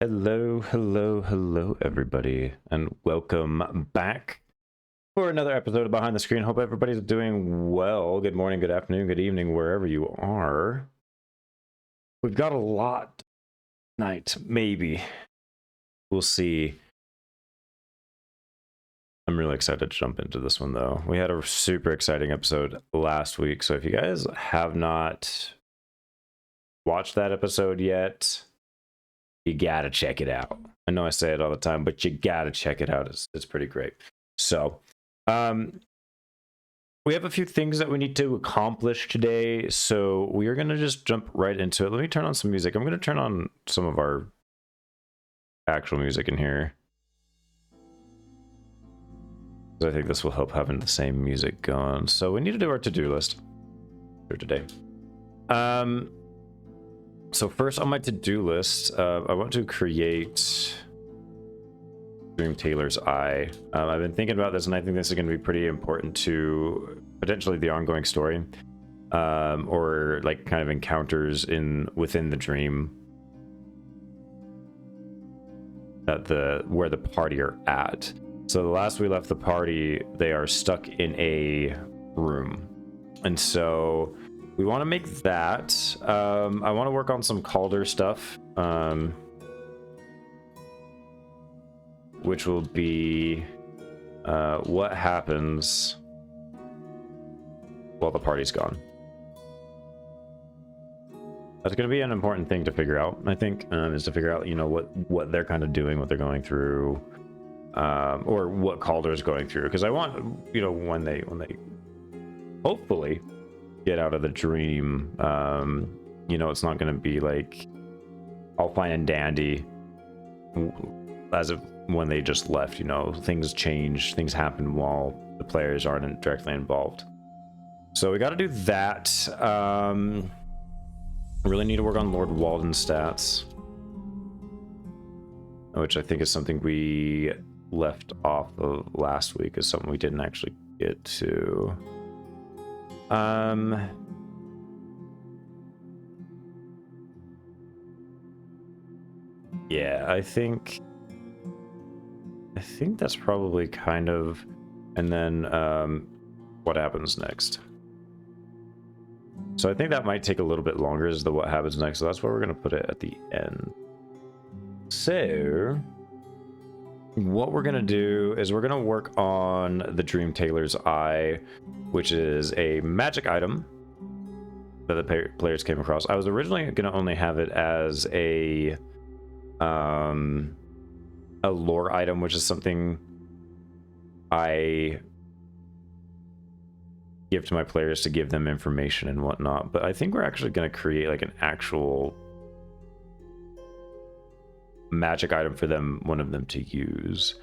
Hello, everybody, and welcome back for another episode of Behind the Screen. Hope everybody's doing well. Good morning, good afternoon, good evening, wherever you are. We've got a lot tonight, maybe. We'll see. I'm really excited to jump into this one, though. We had a super exciting episode last week, so if you guys have not watched that episode yet, you gotta check it out. I know I say it all the time, but you gotta check it out. It's pretty great. So, we have a few things that we need to accomplish today, so we are gonna just jump right into it. Let me turn on some music. I'm gonna turn on some of our actual music in here, I think this will help having the same music going. So we need to do our to-do list for today. So first on my to-do list, I want to create Dream Taylor's Eye. I've been thinking about this, and I think this is going to be pretty important to potentially the ongoing story, or like kind of encounters within the dream at where the party are at. So the last we left the party, they are stuck in a room, and so we want to make that. I want to work on some Calder stuff, which will be what happens while the party's gone. That's going to be an important thing to figure out, I think, is to figure out, what they're kind of doing, what they're going through, or what Calder's going through. Because I want, when they hopefully get out of the dream, it's not going to be like all fine and dandy as of when they just left. Things change, things happen while the players aren't directly involved. So we got to do that. Really need to work on Lord Walden's stats, which I think is something we left off of last week, is something we didn't actually get to. Yeah, I think that's probably kind of, and then what happens next. So I think that might take a little bit longer as the what happens next, so that's where we're going to put it at the end. So what we're going to do is we're going to work on the Dream Taylor's Eye, which is a magic item that the players came across. I was originally going to only have it as a lore item, which is something I give to my players to give them information and whatnot. But I think we're actually going to create like an actual magic item for them, one of them to use.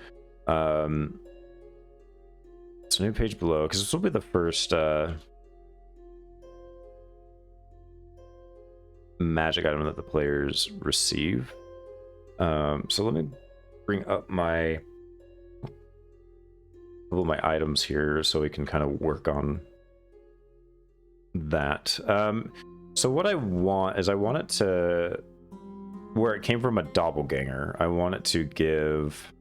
It's a new page below, because this will be the first magic item that the players receive. So let me bring up my items here so we can kind of work on that. So what I want is, I want it to, where it came from, a doppelganger, I want it to give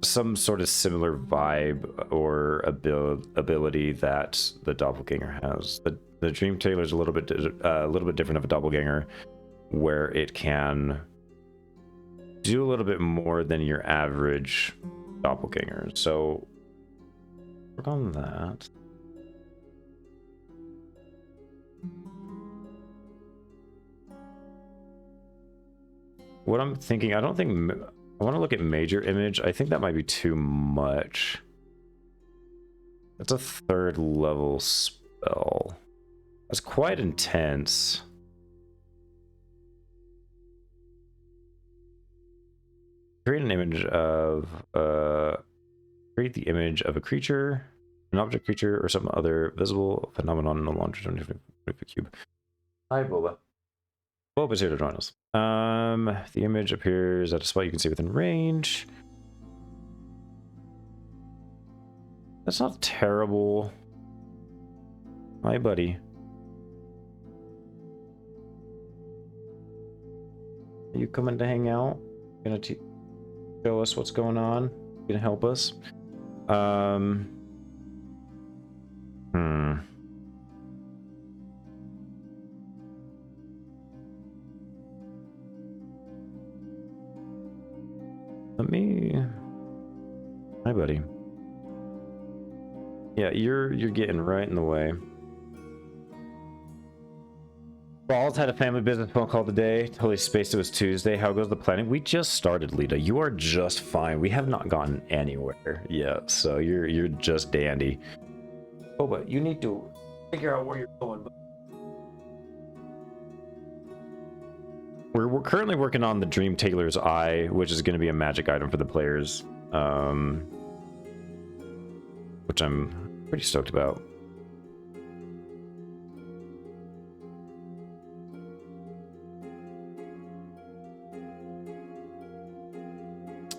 some sort of similar vibe or ability that the doppelganger has. The Dream Taylor is a little bit different of a doppelganger, where it can do a little bit more than your average doppelganger. So work on that. What I'm thinking, I want to look at major image. I think that might be too much. That's a 3rd level spell. That's quite intense. Create an image of create the image of a creature, an object, creature, or some other visible phenomenon in a long-term cube. Hi, Boba. Boba's here to join us. The image appears at a spot you can see within range. That's not terrible. Hi, buddy. you coming to hang out? Gonna show us what's going on? Gonna help us? Let me. Hi, buddy. Yeah, you're getting right in the way. Balls had a family business phone call today. Totally spaced it was Tuesday. How goes the planning? We just started, Lita. You are just fine. We have not gotten anywhere yet, so you're just dandy. Oh, but you need to figure out where you're going. We're currently working on the Dream Tailor's Eye, which is going to be a magic item for the players, which I'm pretty stoked about.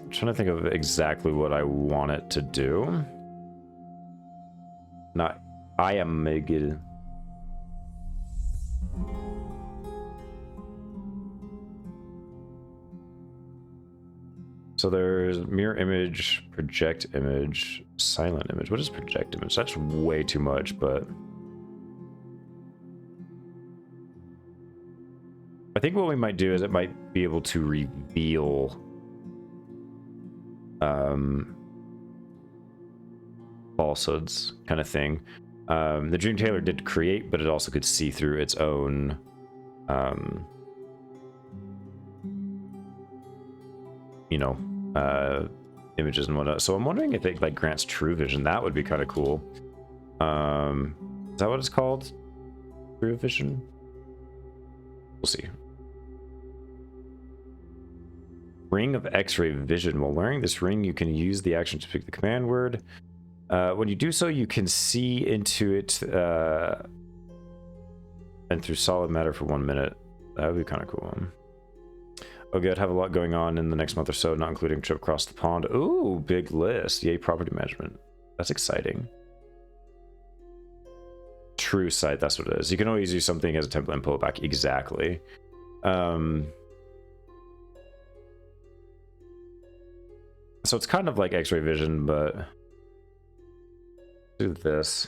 I'm trying to think of exactly what I want it to do. Not, I am Megid. So there's mirror image, project image, silent image. What is project image? That's way too much, but I think what we might do is it might be able to reveal falsehoods kind of thing. The Dream Tailor did create, but it also could see through its own you know, images and whatnot. So I'm wondering if it like grants true vision. That would be kind of cool. Is that what it's called? True vision? We'll see. Ring of X-ray vision. While wearing this ring, you can use the action to pick the command word. When you do so, you can see into it and through solid matter for 1 minute. That would be kind of cool. Oh, good. Have a lot going on in the next month or so, not including a trip across the pond. Ooh, big list. Yay, property management. That's exciting. True sight, that's what it is. You can always use something as a template and pull it back. Exactly. So it's kind of like X-ray vision, but do this.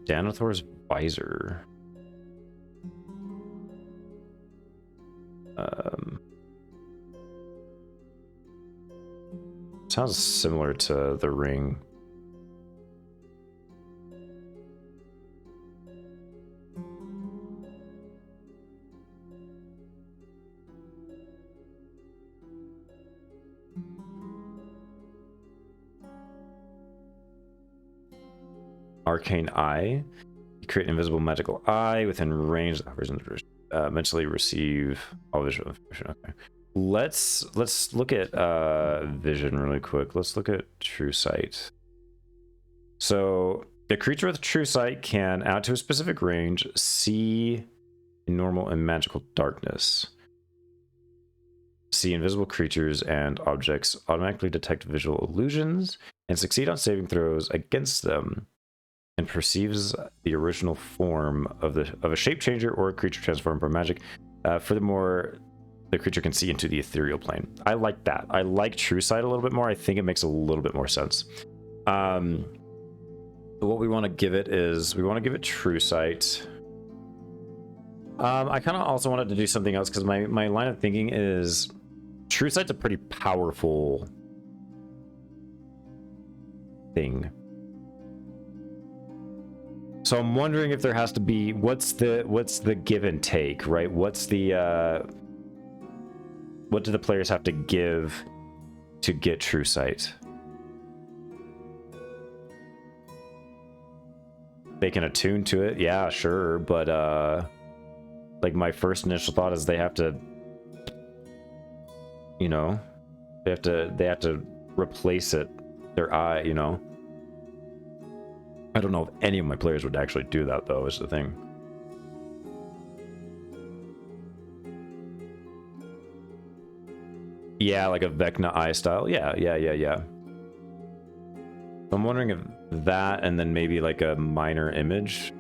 Danathor's visor. Sounds similar to the ring. Arcane Eye. You create an invisible magical eye within range that mentally receive all visual information. Okay. Let's look at vision really quick. Let's look at true sight. So a creature with true sight can add to a specific range, see in normal and magical darkness, see invisible creatures and objects, automatically detect visual illusions, and succeed on saving throws against them, and perceives the original form of a shape changer or a creature transformed by magic. Furthermore, the creature can see into the ethereal plane. I like that. I like true sight a little bit more. I think it makes a little bit more sense. What we want to give it is we want to give it true sight. I kind of also wanted to do something else because my line of thinking is true sight's a pretty powerful thing. So I'm wondering if there has to be what's the give and take, right? What's the what do the players have to give to get true sight? They can attune to it, yeah, sure, but like my first initial thought is they have to, you know, they have to replace it, their eye, you know. I don't know if any of my players would actually do that though, is the thing. Yeah, like a Vecna eye style. Yeah. I'm wondering if that, and then maybe like a minor image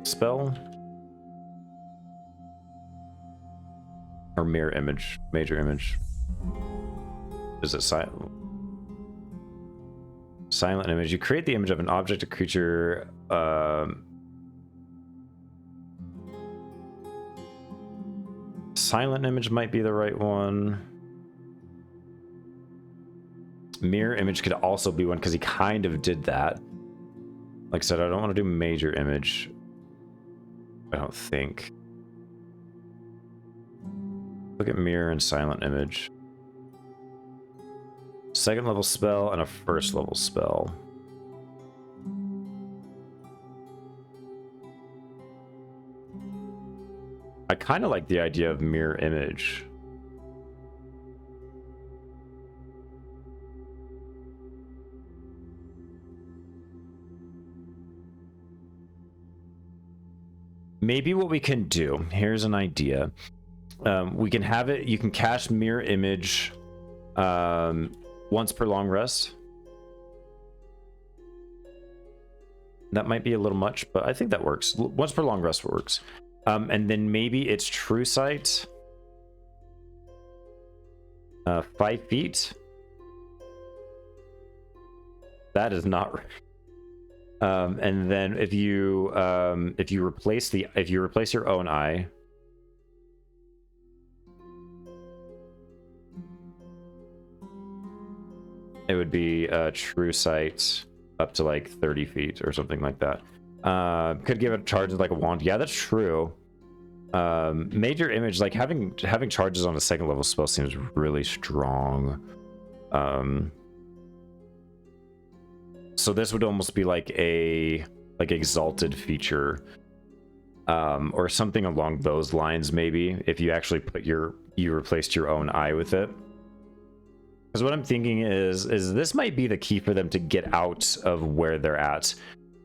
spell, or mirror image, major image. Is it silent? Silent image. You create the image of an object, a creature. Silent image might be the right one. Mirror image could also be one because he kind of did that. Like I said, I don't want to do major image. I don't think. Look at mirror and silent image. Second level spell and a first level spell. I kind of like the idea of mirror image. Maybe what we can do, here's an idea. We can have it, you can cast mirror image once per long rest. That might be a little much, but I think that works. Once per long rest works. And then maybe it's true sight. 5 feet. That is not right. And then if you replace your own eye, it would be true sight up to like 30 feet or something like that. Could give it charges like a wand. Yeah, that's true. Major image, like having charges on a second level spell seems really strong. So this would almost be like a exalted feature, or something along those lines. Maybe if you actually put you replaced your own eye with it. Because what I'm thinking is this might be the key for them to get out of where they're at.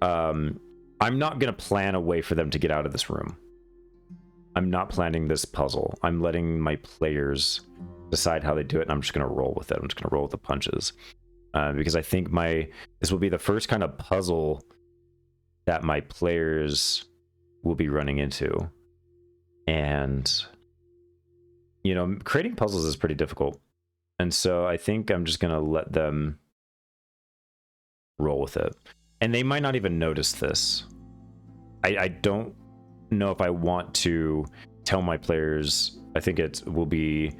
I'm not gonna plan a way for them to get out of this room. I'm not planning this puzzle. I'm letting my players decide how they do it, and I'm just gonna roll with it. I'm just gonna roll with the punches. Because I think this will be the first kind of puzzle that my players will be running into. And, you know, creating puzzles is pretty difficult. And so I think I'm just going to let them roll with it. And they might not even notice this. I don't know if I want to tell my players. I think it will be...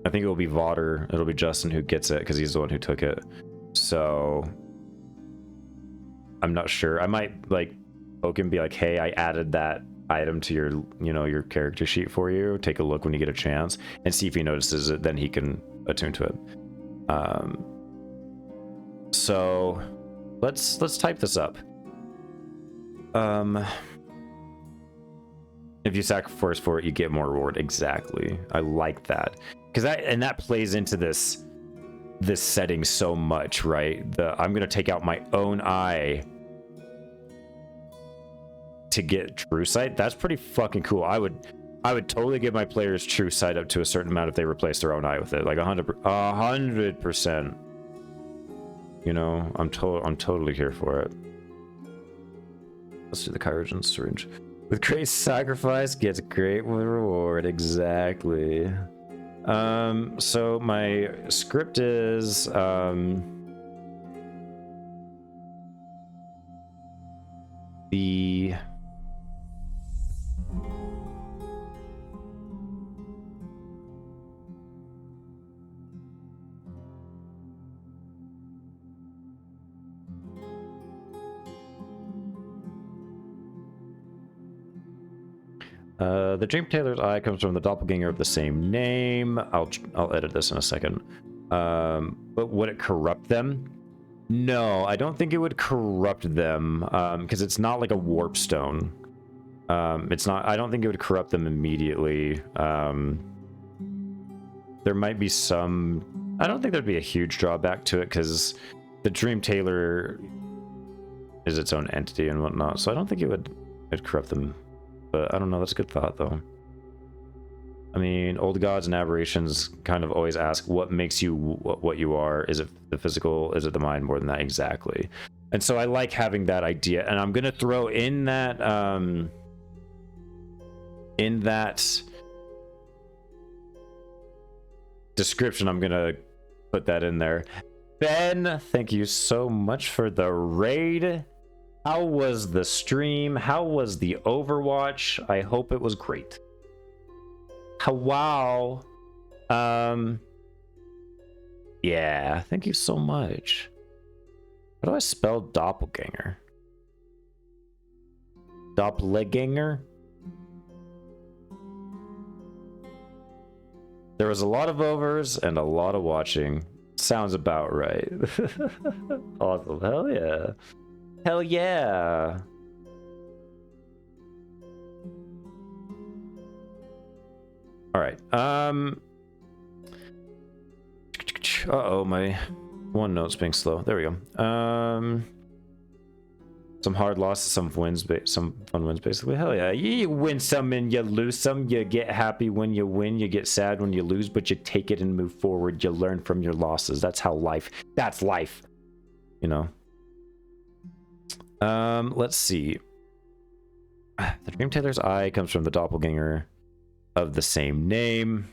I think it will be Vaughter. It'll be Justin who gets it because he's the one who took it. So I'm not sure. I might like poke and be like, "Hey, I added that item to your character sheet for you. Take a look when you get a chance and see if he notices it. Then he can attune to it." So let's type this up. If you sacrifice for it, you get more reward. Exactly. I like that. Because that plays into this setting so much, right? I'm gonna take out my own eye to get true sight. That's pretty fucking cool. I would totally give my players true sight up to a certain amount if they replace their own eye with it, like 100%. You know, I'm totally here for it. Let's do the Kyrogen syringe. With great sacrifice gets great reward. Exactly. So my script is the Dream Tailor's eye comes from the doppelganger of the same name. I'll edit this in a second. But would it corrupt them? No, I don't think it would corrupt them, because it's not like a warp stone. It's not. I don't think it would corrupt them immediately. There might be some. I don't think there'd be a huge drawback to it because the Dream Tailor is its own entity and whatnot. So I don't think it'd corrupt them. But I don't know. That's a good thought, though. I mean, old gods and aberrations kind of always ask, what makes you what you are? Is it the physical? Is it the mind? More than that, exactly. And so I like having that idea, and I'm gonna throw in that description. I'm gonna put that in there. Ben, thank you so much for the raid. How was the stream? How was the Overwatch? I hope it was great. Wow. Yeah, thank you so much. How do I spell doppelganger? Doppelganger? There was a lot of overs and a lot of watching. Sounds about right. Awesome. Hell yeah. Hell yeah. All right. Uh-oh, my OneNote's being slow. There we go. Some hard losses, some wins, some fun wins, basically. Hell yeah. You win some and you lose some. You get happy when you win. You get sad when you lose, but you take it and move forward. You learn from your losses. That's how life. That's life. You know. Let's see. The Dream Tailor's eye comes from the doppelganger of the same name.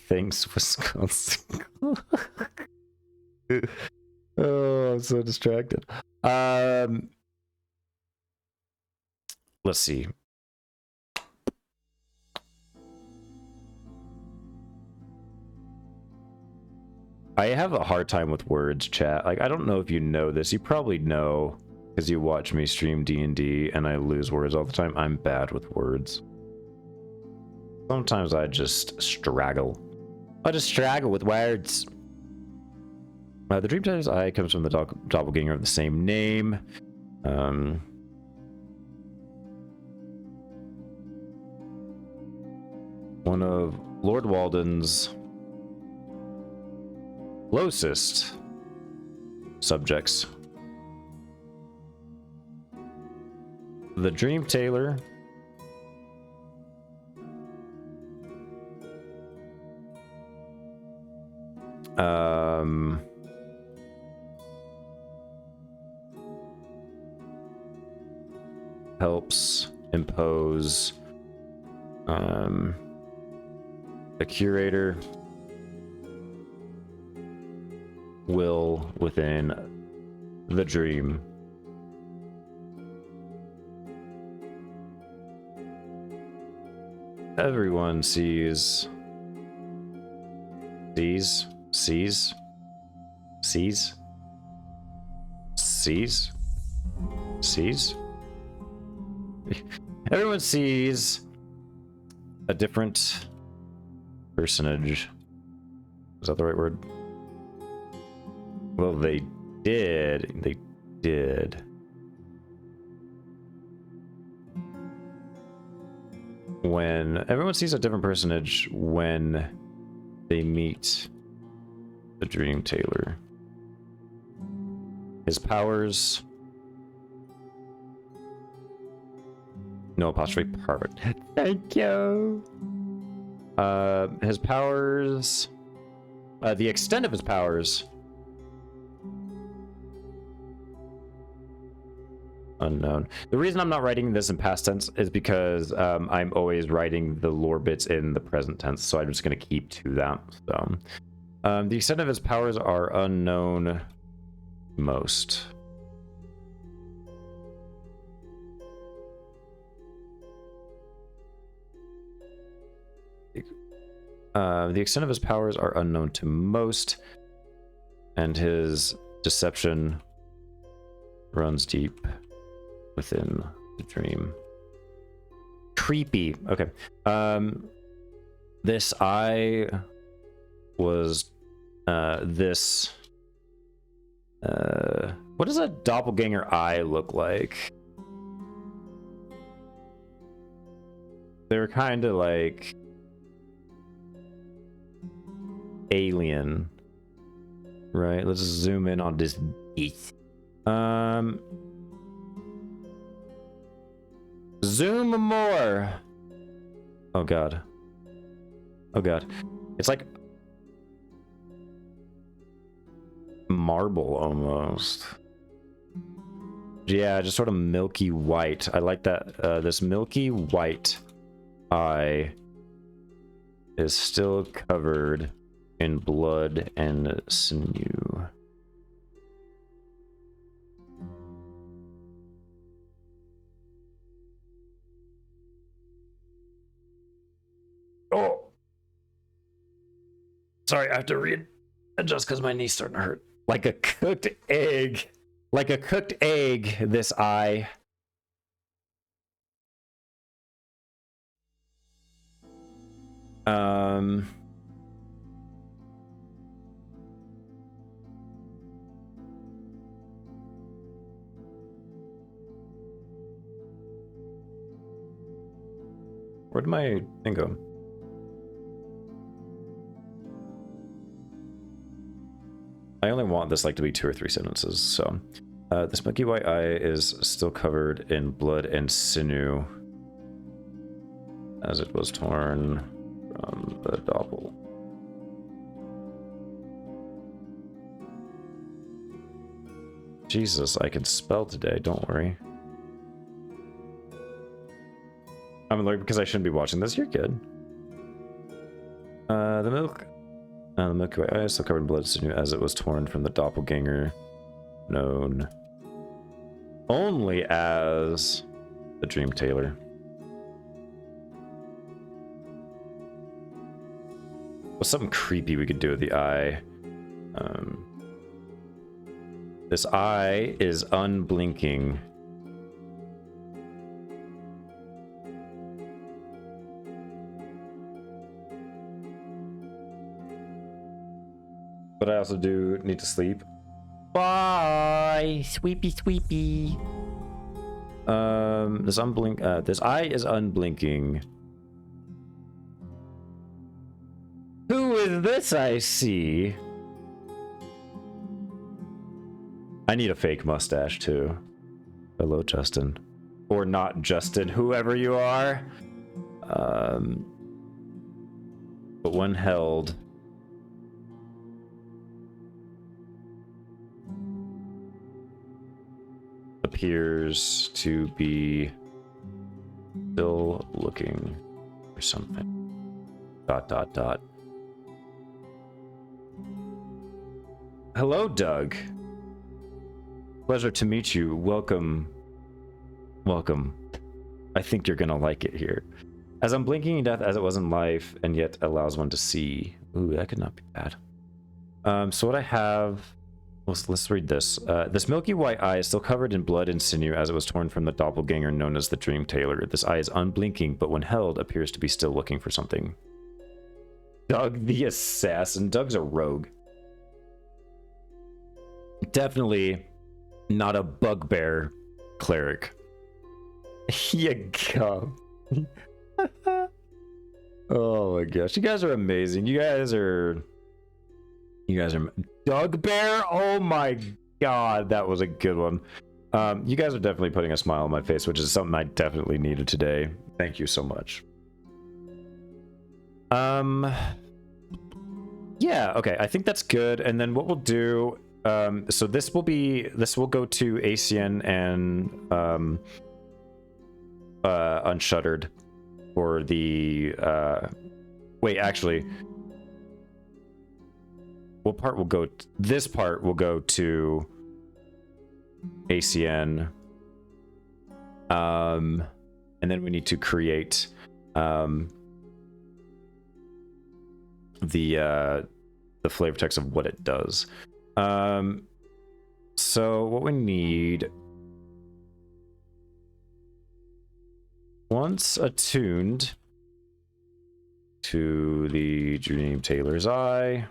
Thanks, Wisconsin. Oh, I'm so distracted. Let's see. I have a hard time with words, chat. Like, I don't know if you know this. You probably know because you watch me stream D&D and I lose words all the time. I'm bad with words. Sometimes I just straggle. I just straggle with words. The Dream Tailor's eye comes from the doppelganger of the same name. One of Lord Walden's closest subjects. The Dream Tailor helps impose the curator will within the dream. Everyone sees everyone sees a different personage. Is that the right word? Well, they did. When everyone sees a different personage when they meet the Dream Tailor. His powers. No apostrophe. Perfect. Thank you. His powers. The extent of his powers. Unknown. The reason I'm not writing this in past tense is because I'm always writing the lore bits in the present tense, so I'm just going to keep to that. So, the extent of his powers are unknown most. The extent of his powers are unknown to most, and his deception runs deep within the dream. Creepy. Okay. This eye was this what does a doppelganger eye look like? They're kind of like alien, right? Let's zoom in on this beast. Zoom more. Oh god. Oh god. It's like marble almost. Yeah, just sort of milky white. I like that. This milky white eye is still covered in blood and sinew. Oh! Sorry, I have to readjust because my knee's starting to hurt. Like a cooked egg. Like a cooked egg, this eye. Where'd my thing go? I only want this like to be 2 or 3 sentences, so this milky white eye is still covered in blood and sinew as it was torn from the doppel. Jesus, I can spell today, don't worry. I'm alert because I shouldn't be watching this. You're good. The milky white eye is still covered in blood and sinew as it was torn from the doppelganger, known only as the Dream Tailor. What's something creepy we could do with the eye? This eye is unblinking. But I also do need to sleep. Bye, sweepy sweepy. This eye is unblinking. Who is this I see? I need a fake mustache too. Hello, Justin. Or not Justin, whoever you are. But when held, appears to be still looking for something. ... Hello, Doug. Pleasure to meet you. Welcome. Welcome. I think you're gonna like it here. As I'm blinking in death as it was in life, and yet allows one to see. Ooh, that could not be bad. So what I have... Let's read this. This milky white eye is still covered in blood and sinew as it was torn from the doppelganger known as the Dream Tailor. This eye is unblinking, but when held, appears to be still looking for something. Doug the Assassin. Doug's a rogue. Definitely not a bugbear cleric. Yeah, go. Oh my gosh, you guys are amazing. You guys are Doug Bear. Oh my god, that was a good one. You guys are definitely putting a smile on my face, which is something I definitely needed today. Thank you so much. Yeah, okay, I think that's good. And then what we'll do, so this will go to ACN and Unshuttered for the wait, actually, what part will go? This part will go to ACN, and then we need to create the flavor text of what it does. So what we need, once attuned to the Dream Tailor's eye,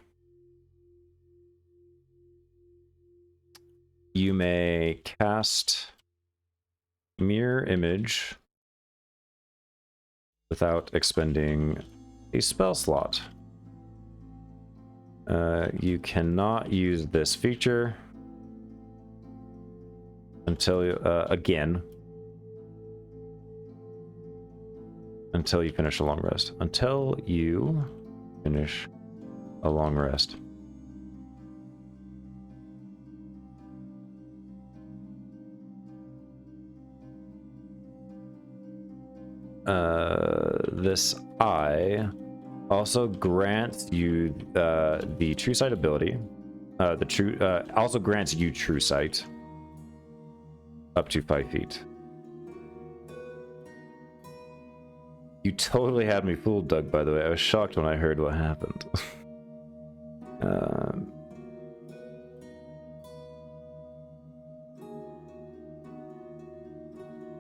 you may cast Mirror Image without expending a spell slot. You cannot use this feature until, again, until you finish a long rest. Until you finish a long rest. This eye also grants you the true sight ability. Also grants you true sight up to 5 feet. You totally had me fooled, Doug, by the way. I was shocked when I heard what happened.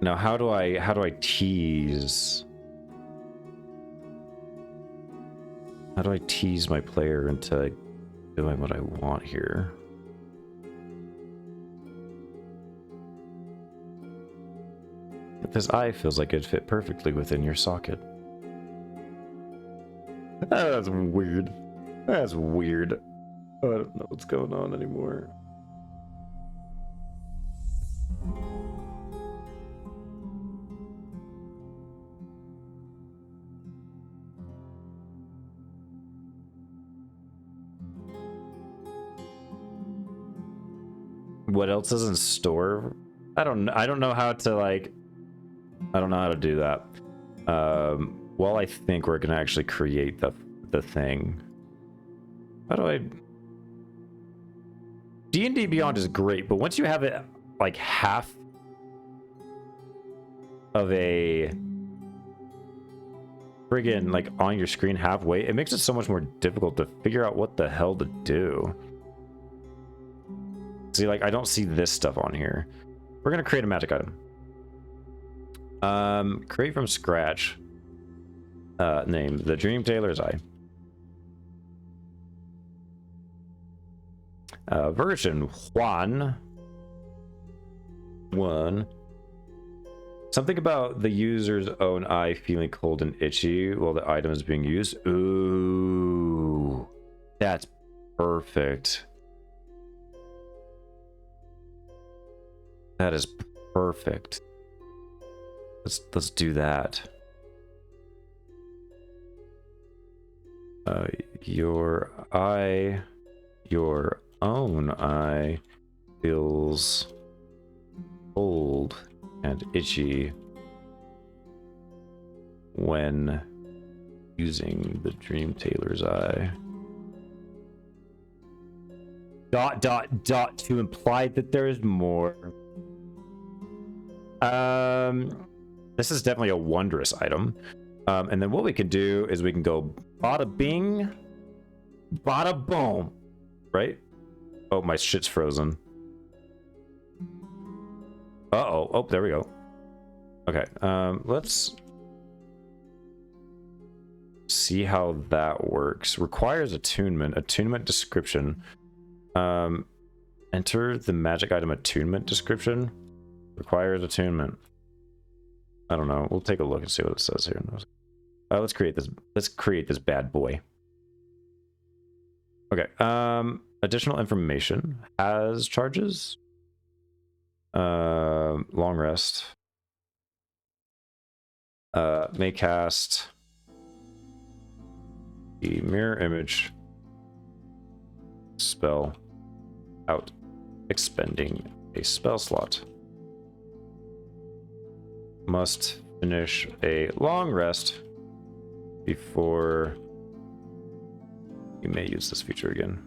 Now, how do I tease? How do I tease my player into doing what I want here? This eye feels like it'd fit perfectly within your socket. That's weird. That's weird. I don't know what's going on anymore. What else is in store? I don't know how to like. I don't know how to do that. Well, I think we're gonna actually create the thing. How do I? D&D Beyond is great, but once you have it like half of a friggin' like on your screen halfway, it makes it so much more difficult to figure out what the hell to do. See, like I don't see this stuff on here. We're gonna create a magic item. Create from scratch. Name the Dream Tailor's Eye. Version 1. Something about the user's own eye feeling cold and itchy while the item is being used. Ooh, that's perfect. That is perfect. Let's do that. Your own eye feels cold and itchy when using the Dream Tailor's Eye. ... to imply that there is more. This is definitely a wondrous item. And then what we can do is we can go bada bing, bada boom, right? Oh, my shit's frozen. Uh-oh. Oh, there we go. Okay, let's see how that works. Requires attunement. Attunement description. Enter the magic item attunement description. Requires attunement. I don't know. We'll take a look and see what it says here. Let's create this. Let's create this bad boy. Okay. Additional information. Has charges. Long rest. May cast the mirror image spell out expending a spell slot. Must finish a long rest before you may use this feature again.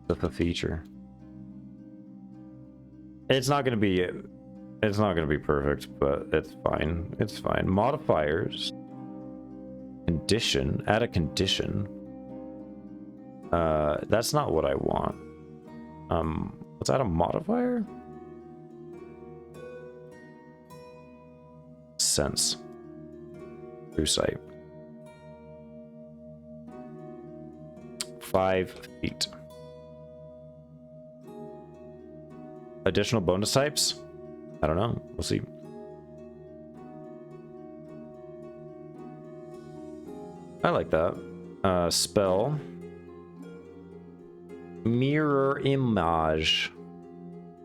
The feature. It's not going to be perfect, but it's fine. It's fine. Modifiers. Condition. Add a condition. That's not what I want. Let's add a modifier. Sense. True sight. 5 feet. Additional bonus types? I don't know. We'll see. I like that. Spell. Mirror image.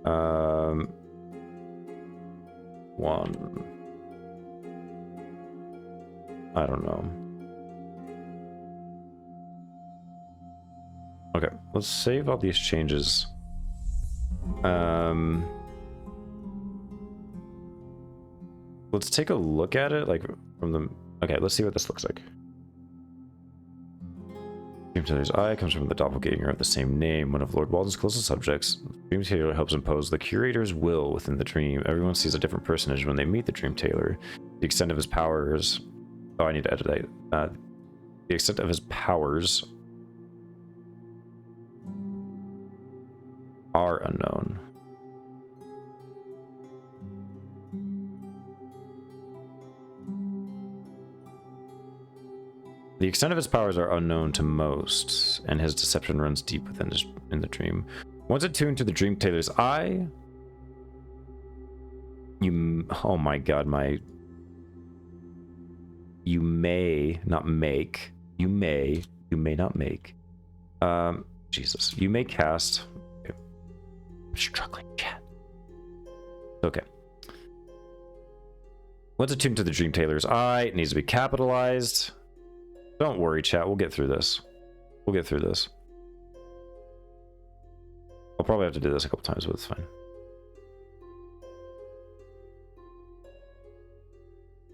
1. I don't know. Okay, let's save all these changes. Let's take a look at it, like from the. Okay, let's see what this looks like. Dream Taylor's eye comes from the doppelganger of the same name, one of Lord Walden's closest subjects. Dream Taylor helps impose the curator's will within the dream. Everyone sees a different personage when they meet the Dream Taylor. The extent of his powers. Oh, I need to edit that. The extent of his powers are unknown. The extent of his powers are unknown to most, and his deception runs deep within in the dream. Once attuned to the Dream Taylor's eye, oh my god, you may not make. You may not make. Jesus, you may cast. Okay. I'm struggling, chat. Okay. Once attuned to the Dream Taylor's eye, it needs to be capitalized. Don't worry, chat. We'll get through this. We'll get through this. I'll probably have to do this a couple times, but it's fine.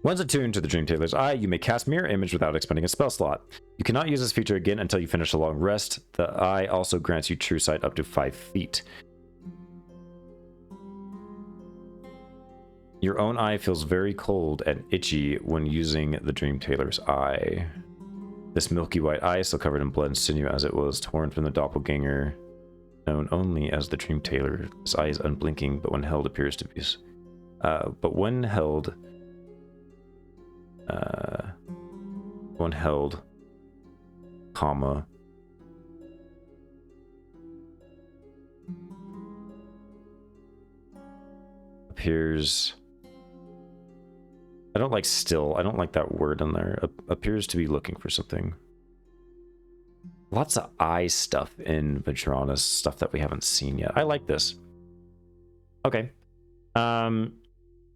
Once attuned to the Dream Taylor's eye, you may cast Mirror Image without expending a spell slot. You cannot use this feature again until you finish a long rest. The eye also grants you true sight up to 5 feet. Your own eye feels very cold and itchy when using the Dream Taylor's eye. This milky white eye is still covered in blood and sinew as it was torn from the doppelganger, known only as the Dream Taylor. His eye is unblinking, but when held appears to be... when held, comma, appears... I don't like still. I don't like that word in there. Appears to be looking for something. Lots of eye stuff in Vedranis, stuff that we haven't seen yet. I like this. Okay. I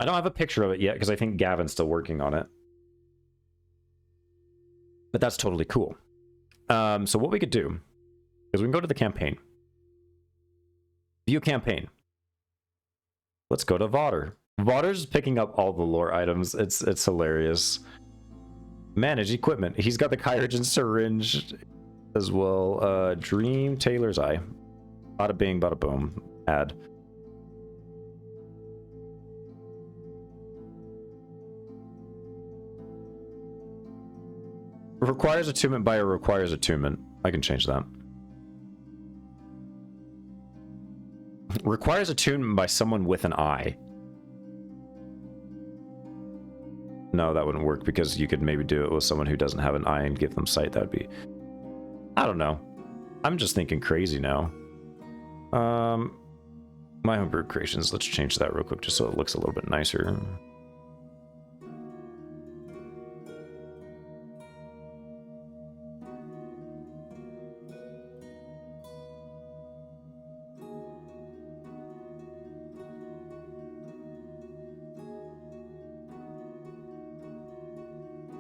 don't have a picture of it yet because I think Gavin's still working on it. But that's totally cool. So what we could do is we can go to the campaign. View campaign. Let's go to Vodder. Vodder's picking up all the lore items. It's hilarious. Manage equipment. He's got the Kyrogen syringe as well. Dream Taylor's eye. Bada bing, bada boom. Add. Requires attunement by a requires attunement. I can change that. Requires attunement by someone with an eye. No, that wouldn't work because you could maybe do it with someone who doesn't have an eye and give them sight. That'd be... I don't know. I'm just thinking crazy now. My homebrew creations. Let's change that real quick just so it looks a little bit nicer.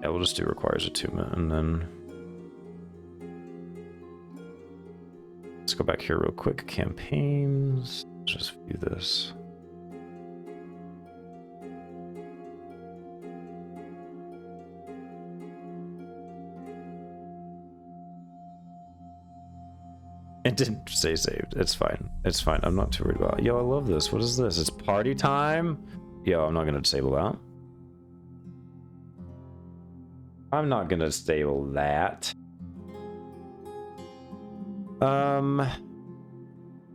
Yeah, we'll just do requires attunement, and then let's go back here real quick. Campaigns. Let's just view this. It didn't say saved. It's fine. It's fine. I'm not too worried about it. Yo, I love this. What is this? It's party time? Yo, I'm not gonna disable that. I'm not gonna disable that.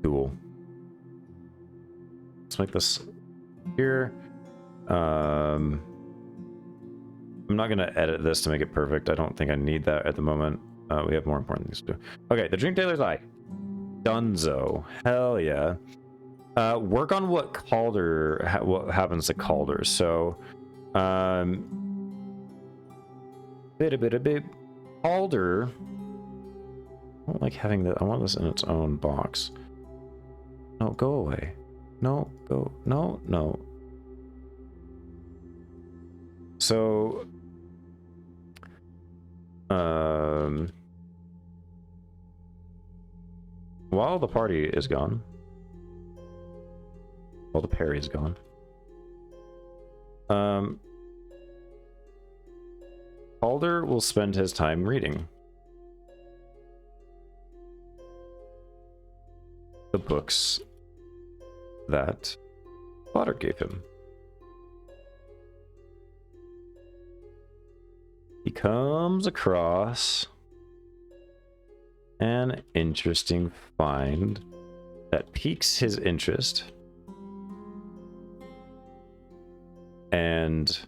Cool. Let's make this here. I'm not gonna edit this to make it perfect. I don't think I need that at the moment. We have more important things to do. Okay, the Dream Taylor's eye. Dunzo. Hell yeah. Work on what Calder, what happens to Calder. So, Calder. I don't like having that. I want this in its own box. No, go away. No, go. No, no. So, While the party is gone, while the parry is gone, Calder will spend his time reading the books that Potter gave him. He comes across an interesting find that piques his interest, and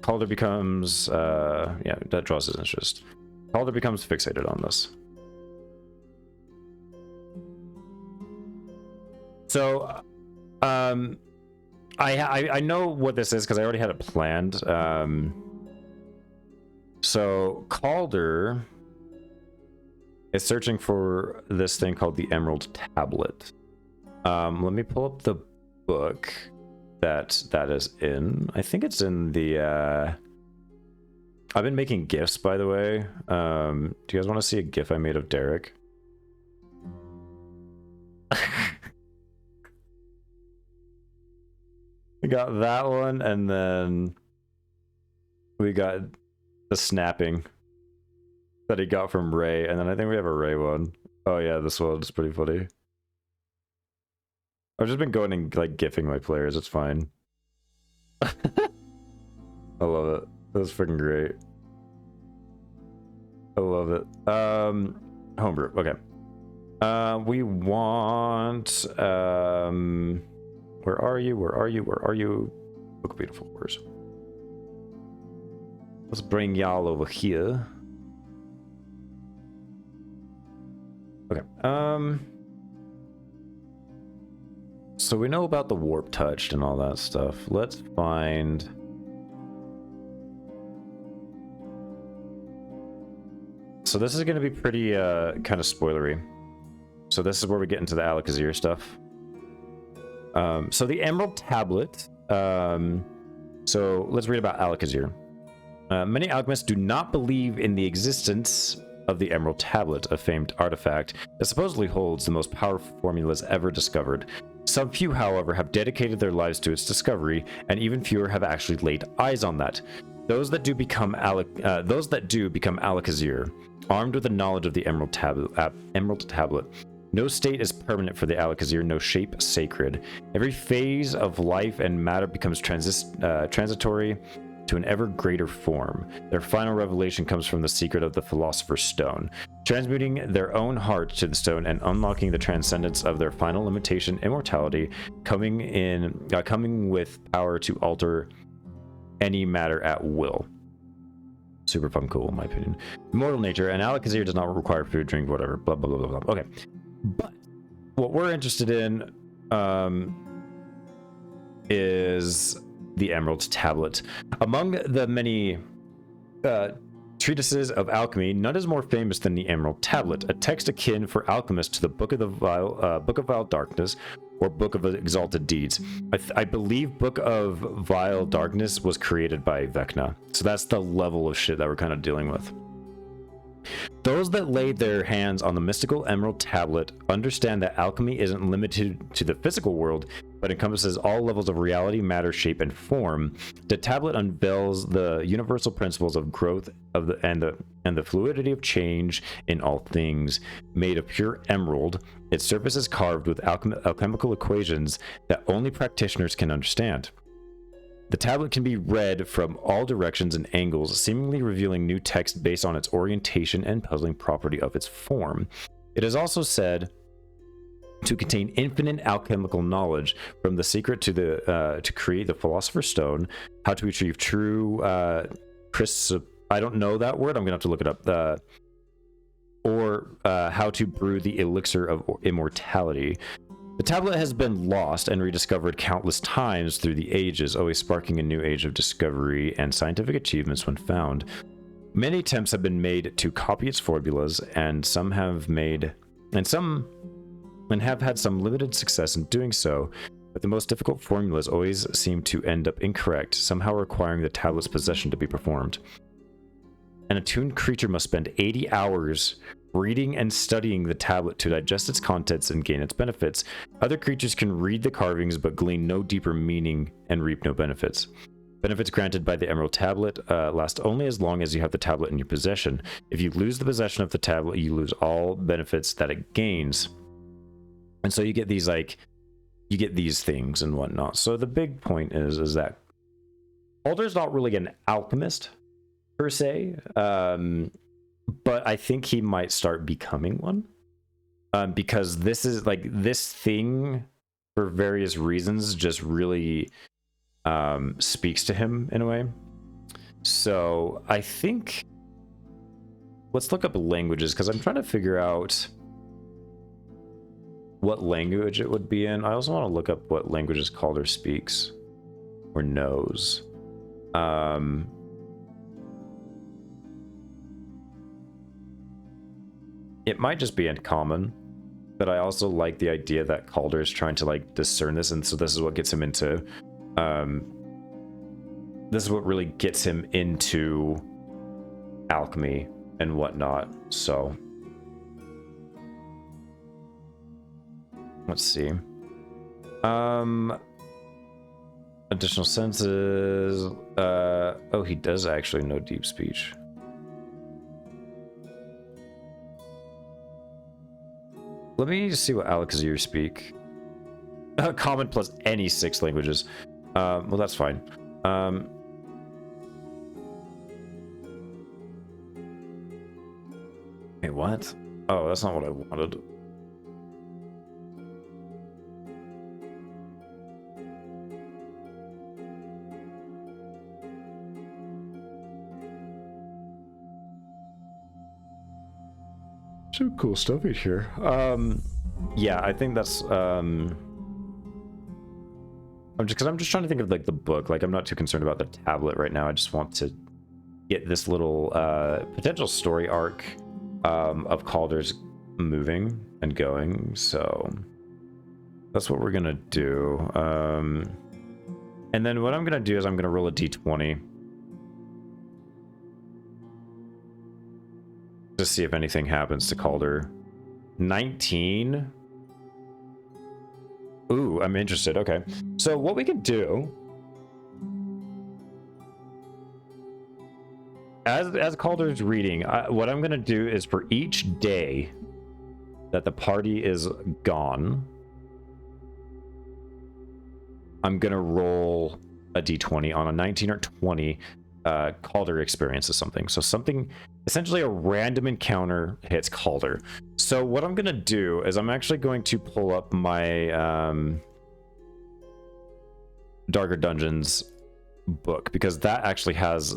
Calder becomes yeah, that draws his interest. Calder becomes fixated on this. So I know what this is because I already had it planned. So Calder is searching for this thing called the Emerald Tablet. Let me pull up the book that is in. I think it's in the I've been making GIFs, by the way. Do you guys want to see a GIF I made of Derek? We got that one, and then we got the snapping that he got from Ray, and then I think we have a Ray one. Oh yeah, this one's pretty funny. I've just been going and like gifting my players. It's fine. I love it. That's freaking great. I love it. Homebrew. Okay. We want where are you? Where are you? Where are you? Book of Beautiful Words. Let's bring y'all over here. Okay. So we know about the warp touched and all that stuff. Let's find. So this is going to be pretty kind of spoilery. So this is where we get into the Alakazir stuff. So the Emerald Tablet. So let's read about Alakazir. Many alchemists do not believe in the existence of the Emerald Tablet, a famed artifact that supposedly holds the most powerful formulas ever discovered. Some few, however, have dedicated their lives to its discovery, and even fewer have actually laid eyes on that. Those that do become Alakazir, armed with the knowledge of the Emerald Tablet. No state is permanent for the Alakazir, no shape sacred. Every phase of life and matter becomes transitory to an ever greater form. Their final revelation comes from the secret of the Philosopher's Stone, transmuting their own heart to the stone and unlocking the transcendence of their final limitation, immortality, coming with power to alter any matter at will. Super fun, cool, in my opinion. Immortal nature, and Alakazir does not require food, drink, whatever, blah, blah, blah, blah, blah. Okay. But what we're interested in is the Emerald Tablet. Among the many treatises of alchemy, none is more famous than the Emerald Tablet, a text akin for alchemists to the Book of Vile Darkness or Book of Exalted Deeds. I believe Book of Vile Darkness was created by Vecna, so that's the level of shit that we're kind of dealing with. Those that laid their hands on the mystical Emerald Tablet understand that alchemy isn't limited to the physical world, but encompasses all levels of reality, matter, shape, and form. The tablet unveils the universal principles of growth and the fluidity of change in all things. Made of pure emerald, its surface is carved with alchemical equations that only practitioners can understand. The tablet can be read from all directions and angles, seemingly revealing new text based on its orientation and puzzling property of its form. It is also said to contain infinite alchemical knowledge, from the secret to create the Philosopher's Stone, how to achieve true I don't know that word, I'm gonna have to look it up, or how to brew the elixir of immortality. The tablet has been lost and rediscovered countless times through the ages, always sparking a new age of discovery and scientific achievements when found. Many attempts have been made to copy its formulas, and some have had some limited success in doing so, but the most difficult formulas always seem to end up incorrect, somehow requiring the tablet's possession to be performed. An attuned creature must spend 80 hours reading and studying the tablet to digest its contents and gain its benefits. Other creatures can read the carvings but glean no deeper meaning and reap no benefits. Benefits granted by the Emerald Tablet last only as long as you have the tablet in your possession. If you lose the possession of the tablet, you lose all benefits that it gains. And so you get these you get these things and whatnot. So the big point is that Calder's not really an alchemist per se, but I think he might start becoming one, because this is this thing for various reasons just really speaks to him in a way. So I think let's look up languages, because I'm trying to figure out what language it would be in. I also want to look up what languages Calder speaks or knows. It might just be uncommon, but I also like the idea that Calder is trying to discern this, and so this is what gets him into this is what really gets him into alchemy and whatnot. So let's see. Additional senses. Oh, he does actually know deep speech. Let me see what Alakazir speak. Common plus any 6 languages. Well, that's fine. Wait, what? Oh, that's not what I wanted. Some cool stuff in here. Yeah, I think that's I'm just trying to think of the book. I'm not too concerned about the tablet right now. I just want to get this little potential story arc of Calder's moving and going. So that's what we're gonna do. And then what I'm gonna do is I'm gonna roll a d20 to see if anything happens to Calder. 19. Ooh, I'm interested. Okay. So what we can do, as Calder's reading, what I'm going to do is for each day that the party is gone, I'm going to roll a d20. On a 19 or 20, Calder experiences something. So something, essentially a random encounter hits Calder. So what I'm going to do is I'm actually going to pull up my Darker Dungeons book, because that actually has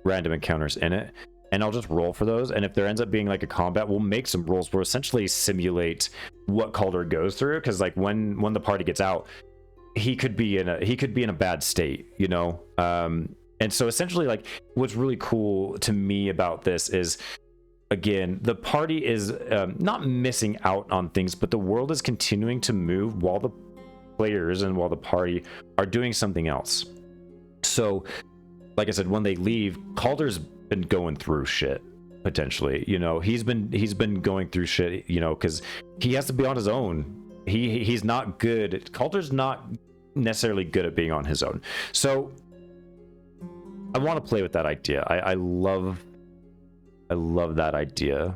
random encounters in it, and I'll just roll for those. And if there ends up being a combat, we'll make some rolls where essentially simulate what Calder goes through, because when the party gets out, he could be in a bad state, you know. And so essentially, what's really cool to me about this is, again, the party is not missing out on things, but the world is continuing to move while the players and while the party are doing something else. So, like I said, when they leave, Calder's been going through shit, potentially. You know, he's been going through shit, you know, because he has to be on his own. He's not good. Calder's not necessarily good at being on his own. So I want to play with that idea. I love that idea.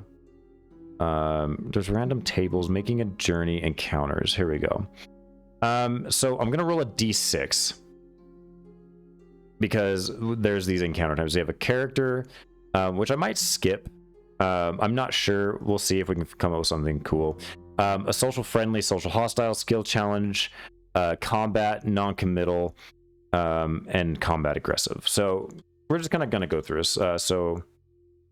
There's random tables, making a journey, encounters. Here we go. So I'm gonna roll a d6, because there's these encounter times. We have a character, which I might skip. I'm not sure. We'll see if we can come up with something cool. A social friendly, social hostile, skill challenge, combat, non-committal, and combat aggressive. So we're just kind of gonna go through this. So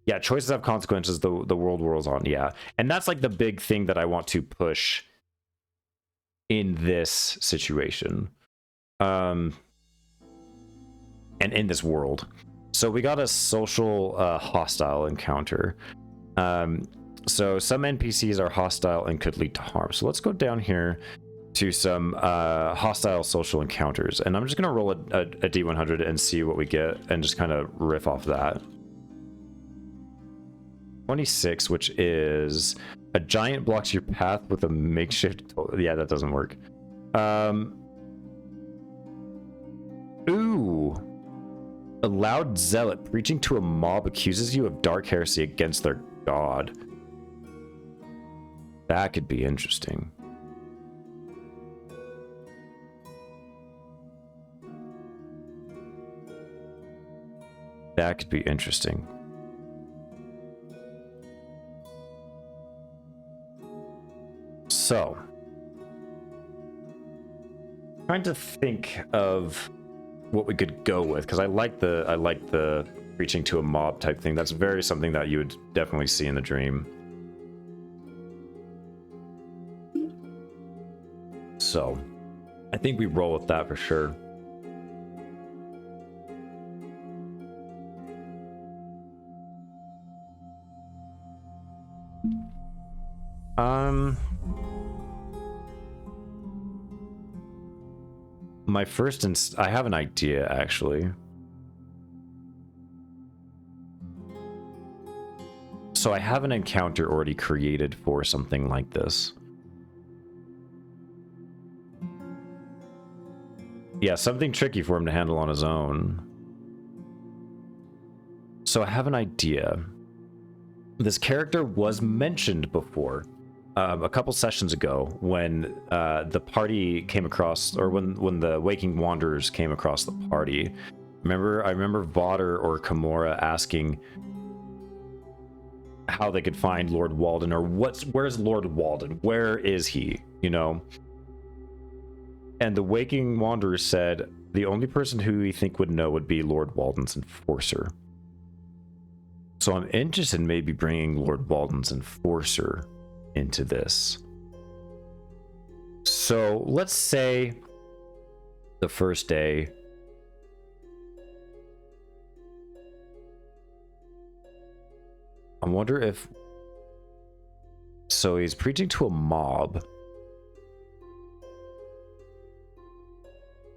yeah, choices have consequences. The world whirls on. Yeah, and that's the big thing that I want to push in this situation, and in this world. So we got a social hostile encounter. So some NPCs are hostile and could lead to harm. So let's go down here to some hostile social encounters, and I'm just gonna roll a d100 and see what we get, and just kind of riff off that. 26, which is a giant blocks your path with a makeshift. Yeah, that doesn't work. Ooh. A loud zealot preaching to a mob accuses you of dark heresy against their god. That could be interesting. That could be interesting. So, trying to think of what we could go with, because I like the preaching to a mob type thing. That's very something that you would definitely see in the dream. So, I think we roll with that for sure. My first I have an idea, actually. So I have an encounter already created for something like this. Yeah, something tricky for him to handle on his own. So I have an idea. This character was mentioned before. A couple sessions ago when the party came across, or when the Waking Wanderers came across the party. I remember Vodder or Kimura asking how they could find Lord Walden, or where's Lord Walden? Where is he? You know? And the Waking Wanderers said the only person who we think would know would be Lord Walden's enforcer. So I'm interested in maybe bringing Lord Walden's enforcer into this. So let's say the first day I wonder if so he's preaching to a mob,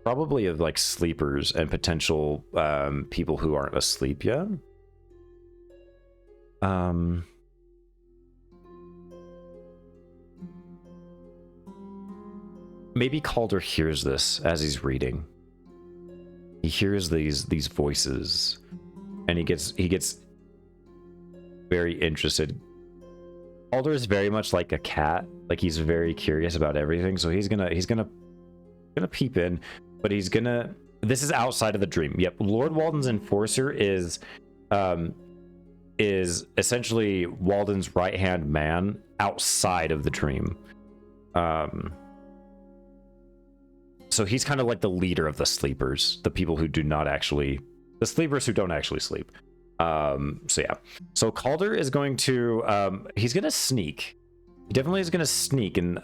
probably of like sleepers and potential people who aren't asleep yet. Maybe Calder hears this as he's reading. He hears these voices, and he gets very interested. Calder is very much like a cat, like he's very curious about everything. So he's gonna peep in, but this is outside of the dream. Yep, Lord Walden's enforcer is essentially Walden's right hand man outside of the dream. So he's kind of like the leader of the sleepers, the people who do not actually, the sleepers who don't actually sleep. So yeah. So Calder is going to, he's going to sneak. He definitely is going to sneak, and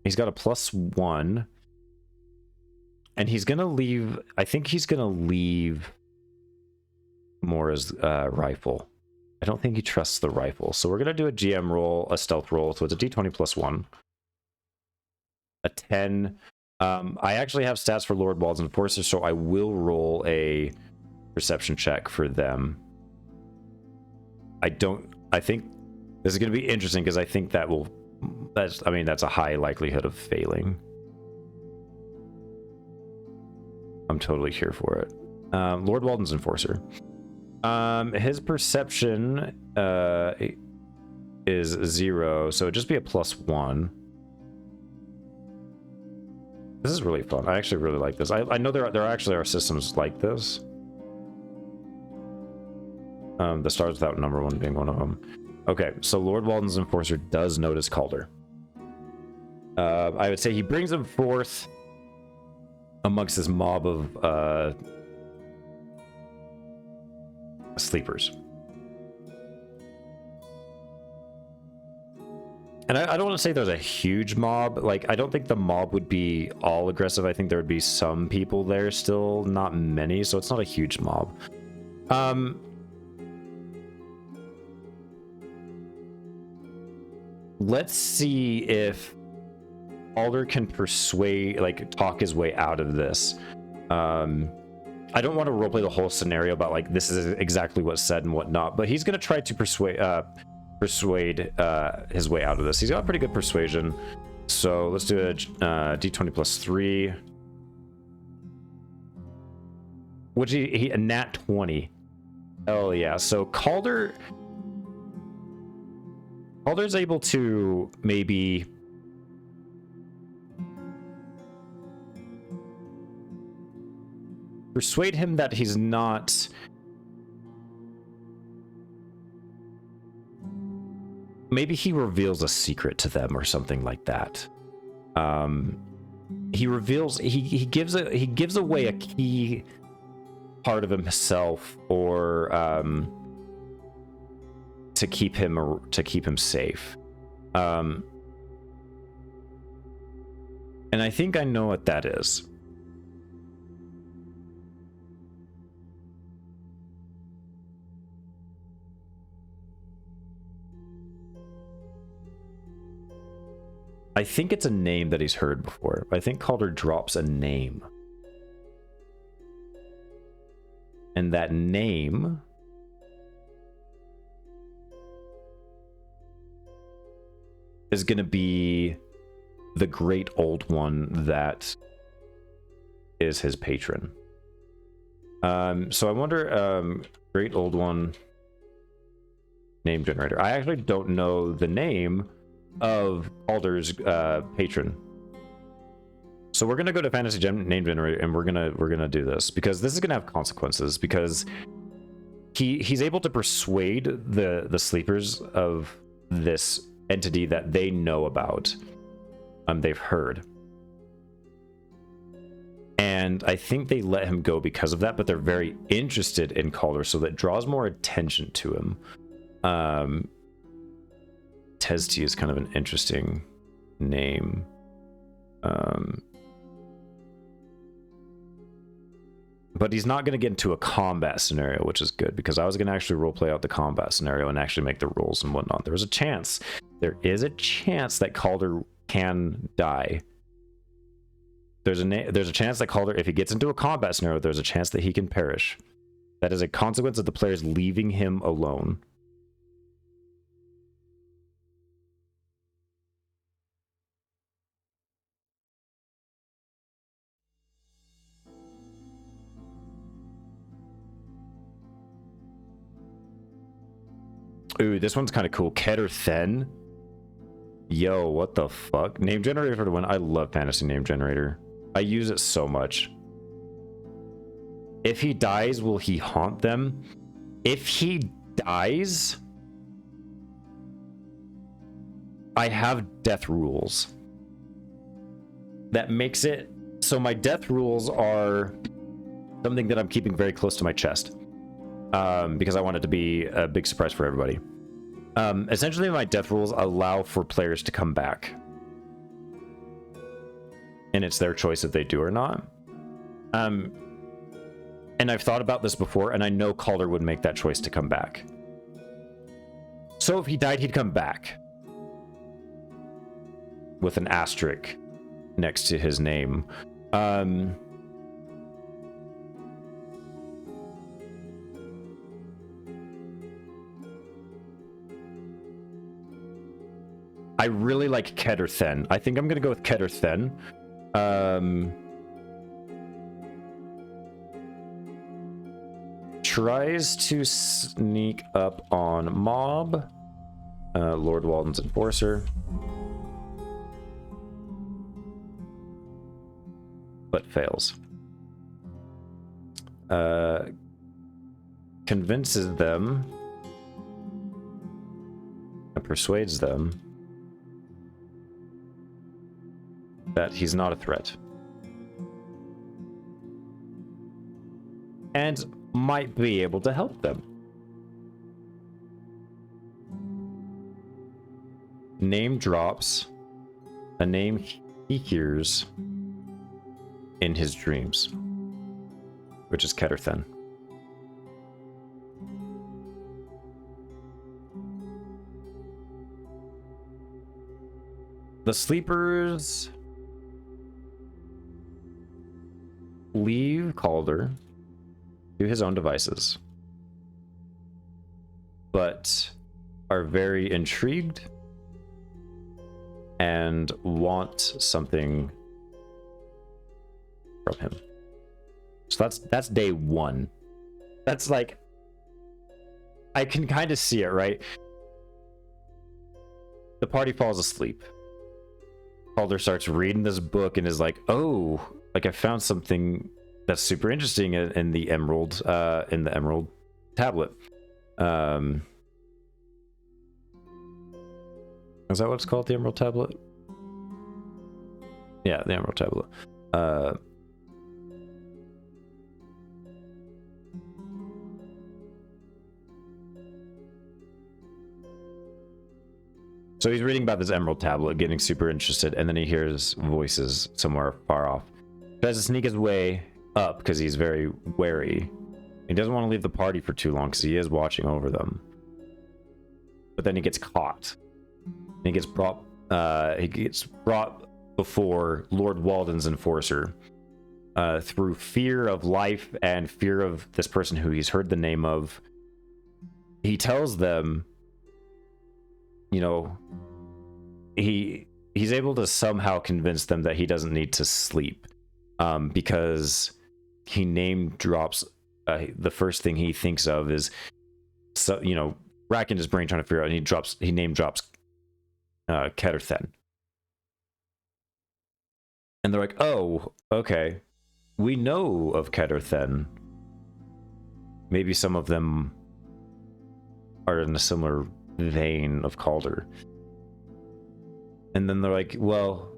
he's got a +1. And he's going to leave, I think he's going to leave Mora's rifle. I don't think he trusts the rifle. So we're going to do a GM roll, a stealth roll. So it's a D20 +1. A 10. I actually have stats for Lord Walden's enforcer, so I will roll a perception check for them. I think this is going to be interesting because I think that's a high likelihood of failing. I'm totally here for it. Lord Walden's enforcer. His perception is 0, so it'd just be a +1. This is really fun. I actually really like this. I know there actually are systems like this. The Stars Without Number one being one of them. Okay, so Lord Walden's enforcer does notice Calder. I would say he brings him forth amongst this mob of sleepers. And I don't want to say there's a huge mob. Like, I don't think the mob would be all aggressive. I think there would be some people there still, not many, so it's not a huge mob. Let's see if Calder can talk his way out of this. I don't want to roleplay the whole scenario about like this is exactly what's said and whatnot, but he's gonna try to persuade his way out of this. He's got pretty good persuasion, so let's do a d20 plus 3. Which he a nat 20. Oh yeah, so Calder's able to maybe persuade him that he's not maybe he reveals a secret to them or something like that. He reveals he gives away a key part of himself, or to keep him safe. And I think I know what that is. I think it's a name that he's heard before. I think Calder drops a name. And that name is going to be the great old one that is his patron. So I wonder, great old one name generator. I actually don't know the name of Calder's patron. So we're gonna go to fantasy name generator, and we're gonna do this because this is gonna have consequences, because he's able to persuade the sleepers of this entity that they know about, they've heard, and I think they let him go because of that, but they're very interested in Calder, so that draws more attention to him. Tezti is kind of an interesting name. But he's not going to get into a combat scenario, which is good, because I was going to actually roleplay out the combat scenario and actually make the rules and whatnot. There is a chance that Calder can die. There's a chance that Calder, if he gets into a combat scenario, there's a chance that he can perish. That is a consequence of the players leaving him alone. Ooh, this one's kind of cool. Keter Then. Yo, what the fuck? Name generator for the win. I love fantasy name generator. I use it so much. If he dies, will he haunt them? If he dies, I have death rules. That makes it so my death rules are something that I'm keeping very close to my chest. Because I want it to be a big surprise for everybody. Essentially, my death rules allow for players to come back. And it's their choice if they do or not. And I've thought about this before, and I know Calder would make that choice to come back. So if he died, he'd come back. With an asterisk next to his name. I really like Keter Then. I think I'm going to go with Keter Then. Tries to sneak up on Mob. Lord Walden's Enforcer. But fails. Convinces them. And persuades them that he's not a threat. And might be able to help them. Name drops a name he hears in his dreams, which is Keter Then. The sleepers leave Calder to his own devices, but are very intrigued and want something from him. So that's day one. That's like, I can kind of see it, right? The party falls asleep. Calder starts reading this book and is like, oh, like I found something that's super interesting in the emerald tablet. Is that what it's called, the emerald tablet? Yeah, the emerald tablet. So he's reading about this emerald tablet, getting super interested, and then he hears voices somewhere far off. Tries to sneak his way up because he's very wary. He doesn't want to leave the party for too long because he is watching over them. But then he gets caught. And he gets brought before Lord Walden's enforcer through fear of life and fear of this person who he's heard the name of. He tells them, you know, he's able to somehow convince them that he doesn't need to sleep, because he name drops the first thing he thinks of is, so, you know, racking his brain trying to figure out, and he name drops Ketterthen. And they're like, oh, okay, we know of Ketterthen. Maybe some of them are in a similar vein of Calder. And then they're like, well,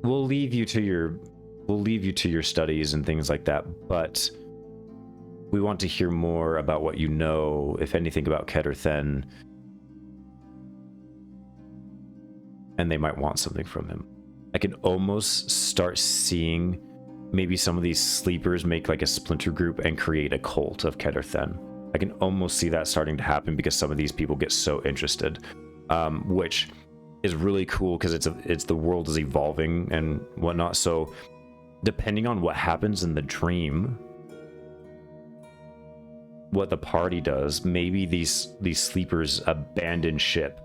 we'll leave you to your studies and things like that, but we want to hear more about what you know, if anything, about Ketterthen. And they might want something from him. I can almost start seeing maybe some of these sleepers make like a splinter group and create a cult of Ketterthen. I can almost see that starting to happen because some of these people get so interested, which is really cool because it's the world is evolving and whatnot. So depending on what happens in the dream, what the party does, maybe these sleepers abandon ship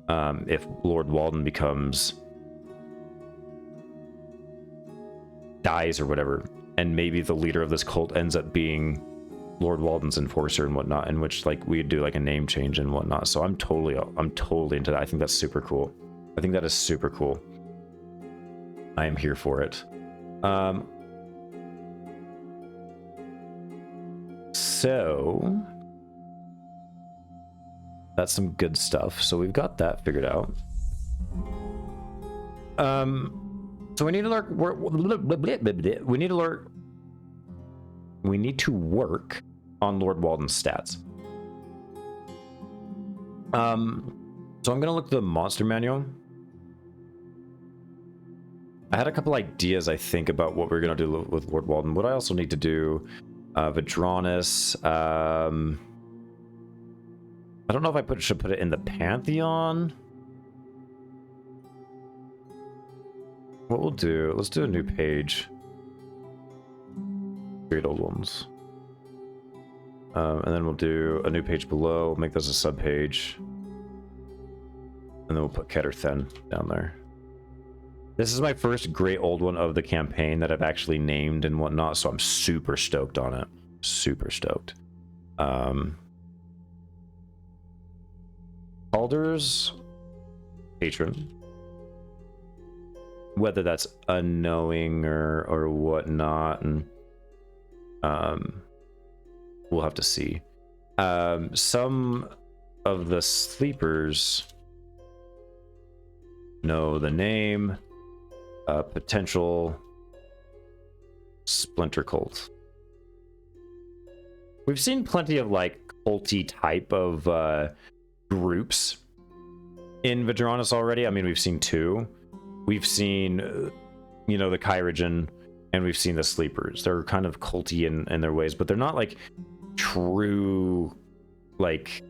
if Lord Walden dies or whatever, and maybe the leader of this cult ends up being Lord Walden's enforcer and whatnot, in which like we do like a name change and whatnot. So I'm totally into that. I think that's super cool. I think that is super cool. I am here for it. So that's some good stuff. So we've got that figured out. So we need to work on Lord Walden's stats. So I'm gonna look at the monster manual. I had a couple ideas, I think, about what we're gonna do with Lord Walden. What I also need to do, Vedranis. I don't know if I should put it in the Pantheon. What we'll do, let's do a new page. Create old ones. And then we'll do a new page below, make this a sub page. And then we'll put Ketterthen down there. This is my first great old one of the campaign that I've actually named and whatnot, so I'm super stoked on it. Super stoked. Calder's patron. Whether that's unknowing or whatnot, and we'll have to see. Some of the sleepers know the name. Potential splinter cult. We've seen plenty of like culty type of groups in Vedranis already. I mean, we've seen two. We've seen, you know, the Kyrogen, and we've seen the sleepers. They're kind of culty in their ways, but they're not like true, like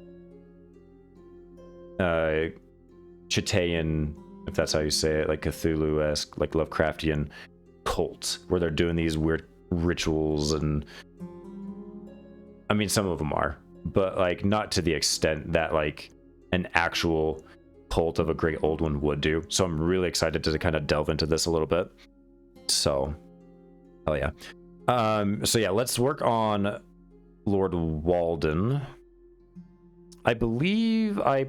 Chitaean, if that's how you say it, like Cthulhu-esque, like Lovecraftian cults, where they're doing these weird rituals and I mean, some of them are, but like not to the extent that like an actual cult of a great old one would do. So I'm really excited to kind of delve into this a little bit. So, oh yeah. So yeah, let's work on Lord Walden. I believe I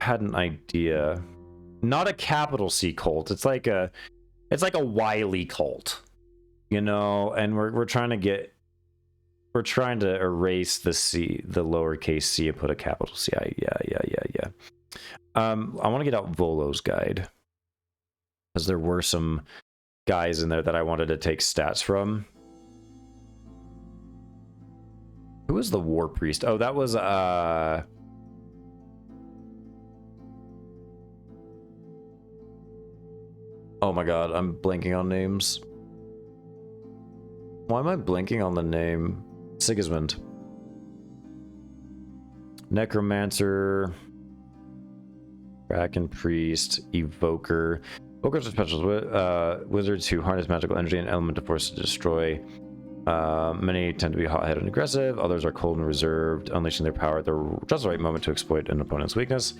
had an idea. Not a capital C cult. It's like a wily cult, you know. And we're trying to erase the C, the lowercase c, and put a capital C. Yeah. I want to get out Volo's guide because there were some guys in there that I wanted to take stats from. Who was the war priest? Oh, that was oh my god, I'm blanking on names. Why am I blanking on the name? Sigismund. Necromancer. Kraken priest. Evoker. Evokers are special wizards who harness magical energy and elemental force to destroy. Many tend to be hot-headed and aggressive. Others are cold and reserved, unleashing their power at just the right moment to exploit an opponent's weakness.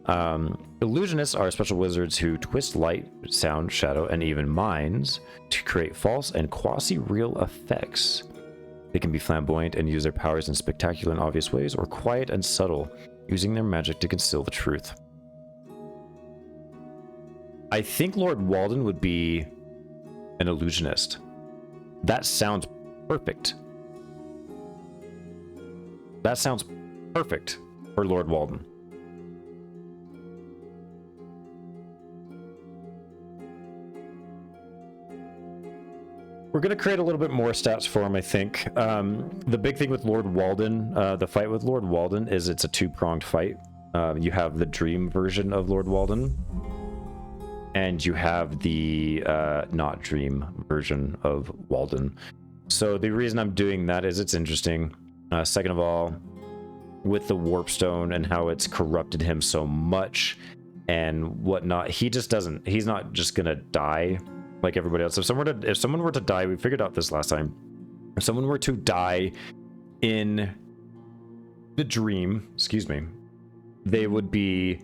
Illusionists are special wizards who twist light, sound, shadow, and even minds to create false and quasi-real effects. They can be flamboyant and use their powers in spectacular and obvious ways, or quiet and subtle, using their magic to conceal the truth. I think Lord Walden would be an illusionist. That sounds perfect. That sounds perfect for Lord Walden. We're going to create a little bit more stats for him, I think. The big thing with Lord Walden, the fight with Lord Walden, is it's a two-pronged fight. You have the dream version of Lord Walden, and you have the not dream version of Walden. So the reason I'm doing that is it's interesting. Second of all, with the warpstone and how it's corrupted him so much and whatnot, he's not just gonna die like everybody else. If someone were to die, we figured out this last time. If someone were to die in the dream, excuse me, they would be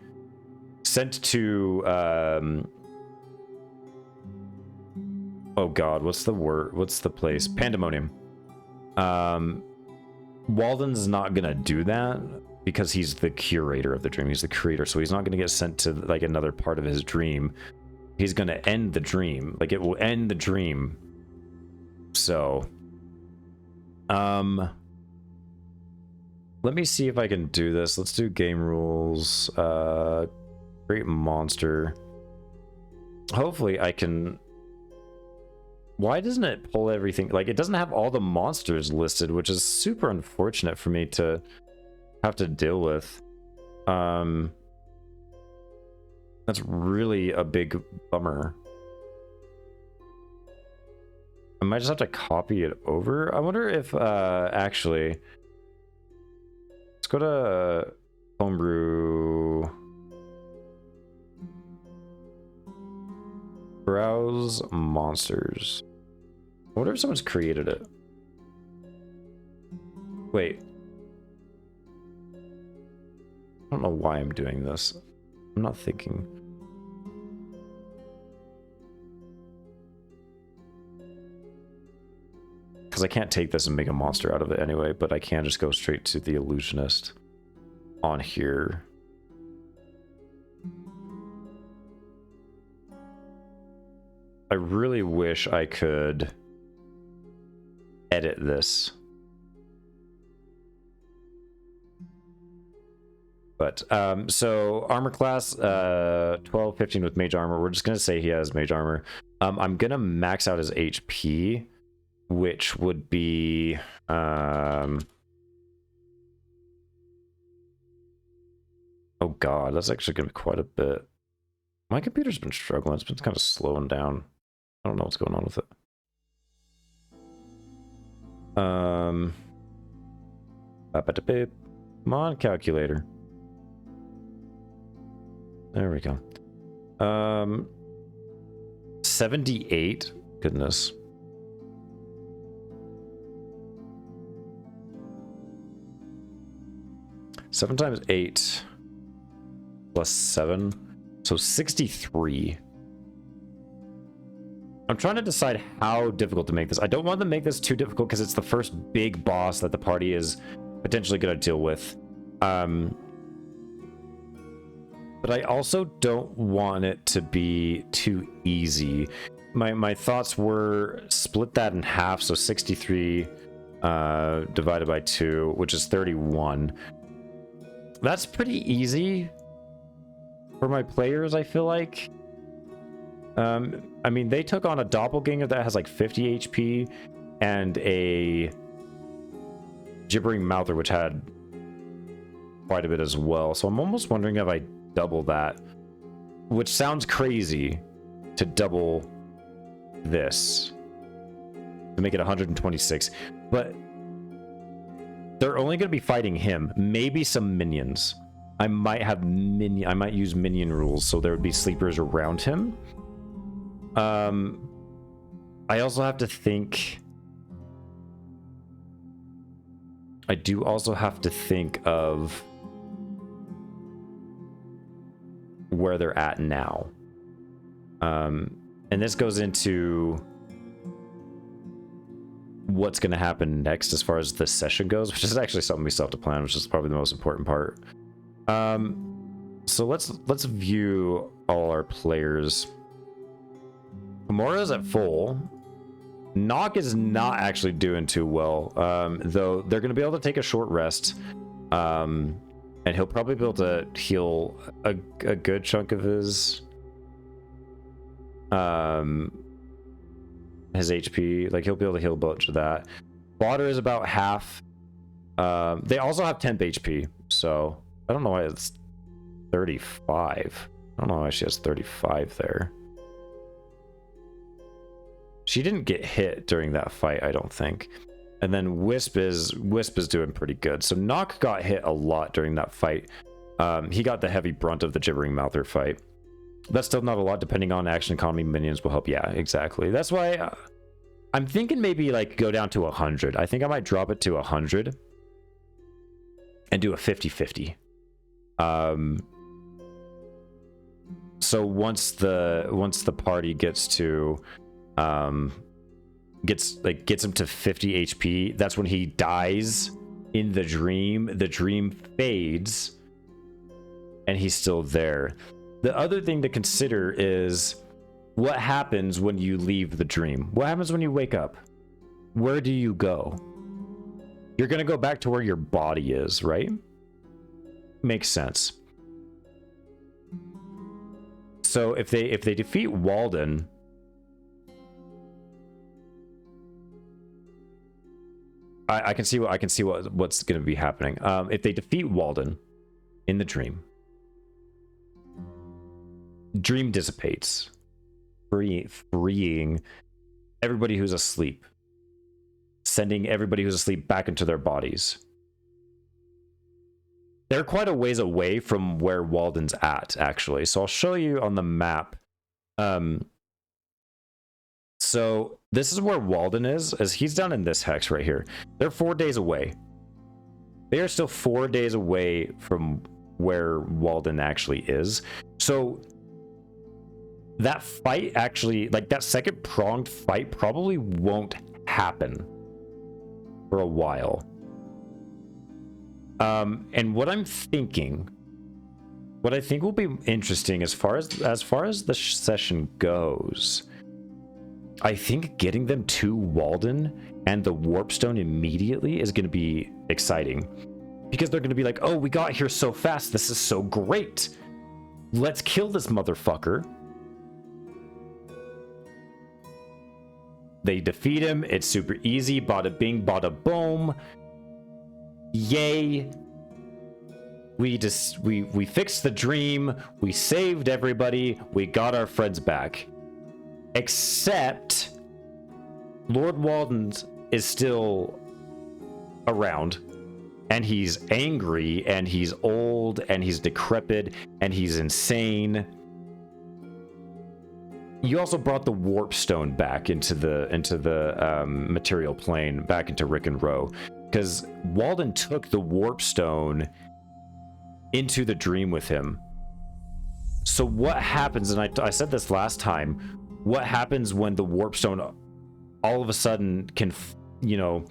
sent to oh god, what's the word? What's the place? Pandemonium. Walden's not gonna do that because he's the curator of the dream. He's the creator, so he's not gonna get sent to like another part of his dream. He's gonna end the dream. Like, it will end the dream. So let me see if I can do this. Let's do game rules. Great monster. Hopefully I can. Why doesn't it pull everything? Like, it doesn't have all the monsters listed, which is super unfortunate for me to have to deal with. That's really a big bummer. I might just have to copy it over. I wonder if actually, let's go to homebrew, browse monsters. I wonder if someone's created it. Wait, I don't know why I'm doing this. I'm not thinking. Because I can't take this and make a monster out of it anyway, but I can just go straight to the illusionist on here. I really wish I could edit this. But so armor class 12, 15 with mage armor. We're just gonna say he has mage armor. I'm gonna max out his HP, which would be oh god, that's actually gonna be quite a bit. My computer's been struggling. It's been kind of slowing down. I don't know what's going on with it. Come on, calculator. There we go. 78. Goodness. 7 times 8 plus 7, so 63. I'm trying to decide how difficult to make this. I don't want to make this too difficult because it's the first big boss that the party is potentially going to deal with. But I also don't want it to be too easy. My thoughts were split that in half, so 63 divided by 2, which is 31. That's pretty easy for my players, I feel like. I mean, they took on a doppelganger that has like 50 HP and a gibbering mouther, which had quite a bit as well. So I'm almost wondering if I double that, which sounds crazy to double this to make it 126, but they're only going to be fighting him, maybe some minions. I might use minion rules, so there would be sleepers around him. I also have to think, I do also have to think of where they're at now. And this goes into what's going to happen next as far as this session goes, which is actually something we still have to plan, which is probably the most important part. So let's view all our players. Kimura's at full. Nock is not actually doing too well, though they're going to be able to take a short rest, and he'll probably be able to heal a good chunk of his HP. Like, he'll be able to heal a bunch of that. Water is about half. They also have temp HP, so I don't know why it's 35. I don't know why she has 35 there. She didn't get hit during that fight, I don't think. And then Wisp is doing pretty good. So Nock got hit a lot during that fight. He got the heavy brunt of the gibbering mouther fight. That's still not a lot, depending on action economy. Minions will help. Yeah, exactly. That's why I'm thinking maybe like go down to 100. I think I might drop it to 100 and do a 50-50. So once the party gets to gets him to 50 HP, that's when he dies in the dream. The dream fades and he's still there. The other thing to consider is what happens when you leave the dream. What happens when you wake up? Where do you go? You're gonna go back to where your body is, right? Makes sense. So if they defeat Walden, I can see what's going to be happening. If they defeat Walden in the dream dissipates, freeing everybody who's asleep, sending everybody who's asleep back into their bodies. They're quite a ways away from where Walden's at, actually. So I'll show you on the map. So this is where Walden is, as he's down in this hex right here. They're 4 days away. They are still 4 days away from where Walden actually is. So that fight actually, like that second pronged fight, probably won't happen for a while. And what I think will be interesting as far as the session goes, I think getting them to Walden and the Warpstone immediately is going to be exciting, because they're going to be like, oh, we got here so fast, this is so great, let's kill this motherfucker. They defeat him, it's super easy, bada bing, bada boom. Yay. We fixed the dream, we saved everybody, we got our friends back. Except Lord Walden is still around, and he's angry, and he's old, and he's decrepit, and he's insane. You also brought the Warpstone back into the material plane, back into Rick and Row, because Walden took the Warpstone into the dream with him. So what happens, and I said this last time, what happens when the warp stone all of a sudden can, you know,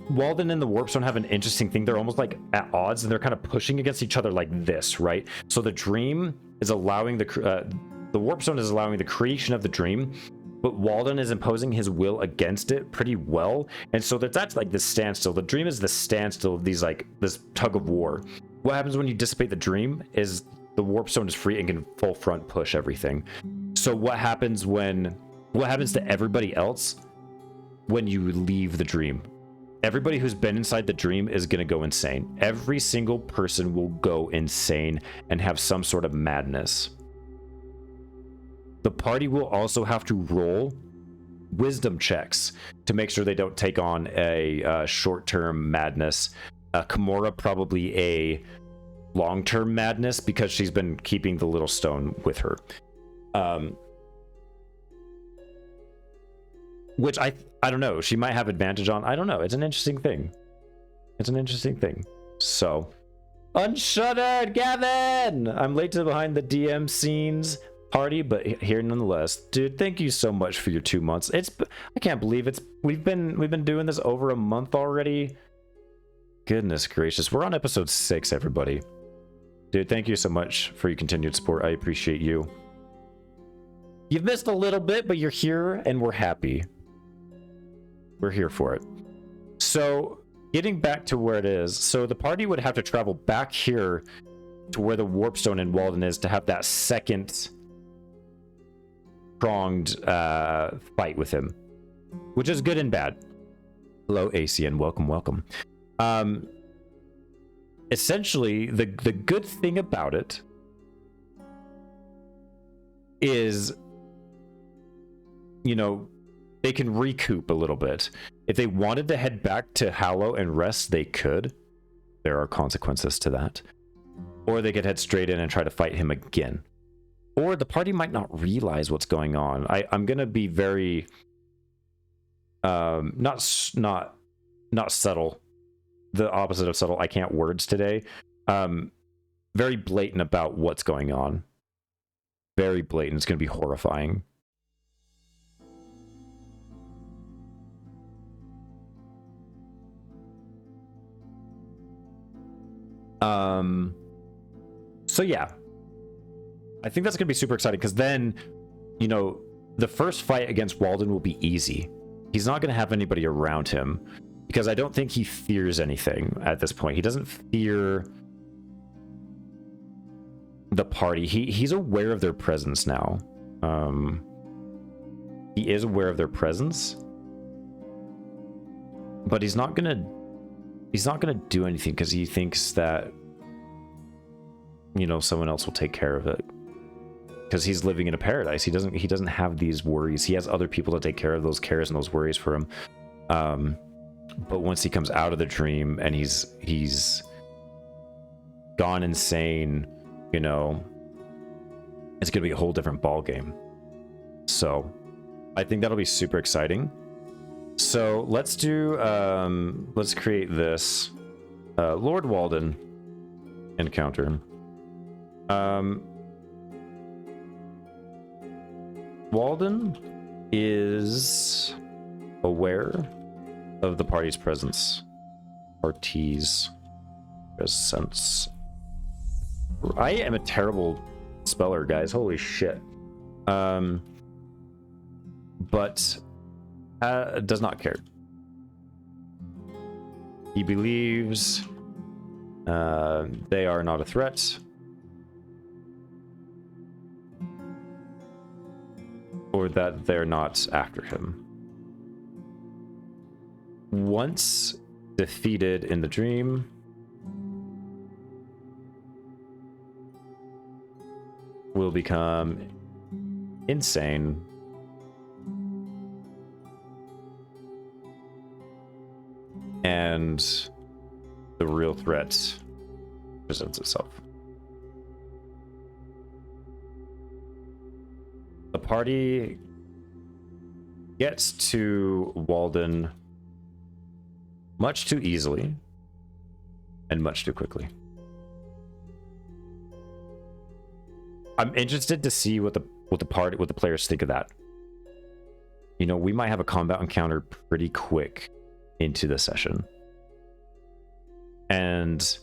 Walden and the warp stone have an interesting thing. They're almost like at odds, and they're kind of pushing against each other like this, right? So the dream is allowing the warp stone is allowing the creation of the dream, but Walden is imposing his will against it pretty well. And so that's like the standstill. The dream is the standstill of these, like, this tug of war. What happens when you dissipate the dream is the warp stone is free and can full front push everything. So what happens to everybody else when you leave the dream? Everybody who's been inside the dream is going to go insane. Every single person will go insane and have some sort of madness. The party will also have to roll wisdom checks to make sure they don't take on a short-term madness. Kimura probably a long-term madness because she's been keeping the little stone with her. Which I don't know. She might have advantage on. I don't know. It's an interesting thing. So, Unshuttered, Gavin! I'm late to behind the DM scenes party, but here nonetheless. Dude, thank you so much for your 2 months. I can't believe we've been doing this over a month already. Goodness gracious. We're on episode 6, everybody. Dude, thank you so much for your continued support. I appreciate you. You've missed a little bit, but you're here and we're happy. We're here for it. So, getting back to where it is. So the party would have to travel back here to where the warpstone in Walden is to have that second pronged fight with him, which is good and bad. Hello, ACN. Welcome. Essentially, the good thing about it is, you know, they can recoup a little bit. If they wanted to head back to Hallow and rest, they could. There are consequences to that. Or they could head straight in and try to fight him again. Or the party might not realize what's going on. I'm gonna be very not subtle. The opposite of subtle. I can't words today. Very blatant about what's going on. Very blatant. It's gonna be horrifying. So yeah, I think that's gonna be super exciting because then, you know, the first fight against Walden will be easy. He's not gonna have anybody around him because I don't think he fears anything at this point. He doesn't fear the party. He's aware of their presence now. He is aware of their presence, but he's not gonna do anything because he thinks that, you know, someone else will take care of it because he's living in a paradise. He doesn't have these worries. He has other people to take care of those cares and those worries for him. But once he comes out of the dream and he's gone insane, you know, it's gonna be a whole different ball game. So I think that'll be super exciting. So let's do let's create this Lord Walden encounter. Walden is aware of the party's presence. Party's presence. I am a terrible speller, guys. Holy shit. But does not care. He believes they are not a threat, or that they're not after him. Once defeated in the dream, will become insane and the real threat presents itself. The party gets to Walden much too easily and much too quickly. I'm interested to see what the players think of that. You know, we might have a combat encounter pretty quick into the session. And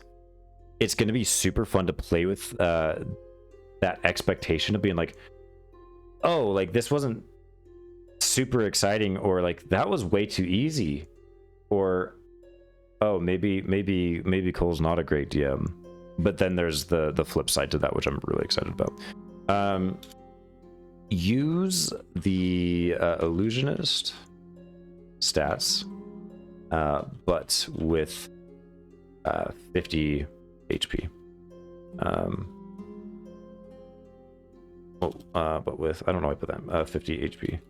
it's going to be super fun to play with that expectation of being like, oh, like this wasn't super exciting, or like that was way too easy, or oh, maybe Cole's not a great DM. But then there's the flip side to that, which I'm really excited about. Use the illusionist stats, but with 50 HP. But with, I don't know why I put that, 50 HP.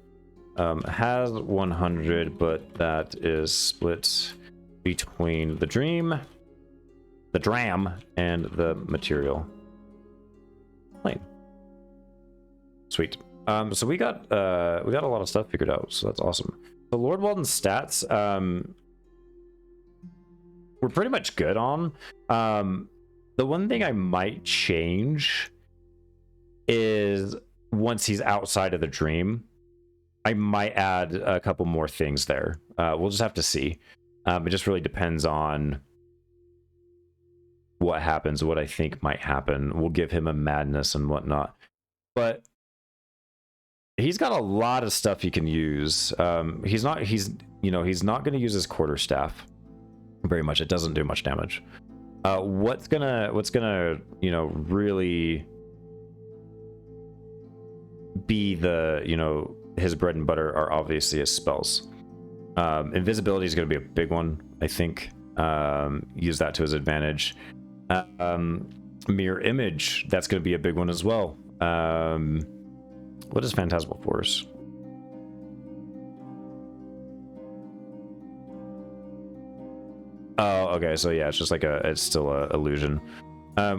Has 100, but that is split between the dram, and the material plane. Sweet. So we got a lot of stuff figured out, so that's awesome. The Lord Walden's stats, we're pretty much good on. The one thing I might change is once he's outside of the dream, I might add a couple more things there. We'll just have to see. It just really depends on what happens, what I think might happen. We'll give him a madness and whatnot. But he's got a lot of stuff he can use. He's not going to use his quarterstaff very much. It doesn't do much damage. What's gonna really be the his bread and butter are obviously his spells. Invisibility is going to be a big one, I think. Use that to his advantage. Mirror image, that's going to be a big one as well. What is Phantasmal Force? Oh, okay. So yeah, it's just like it's still a illusion,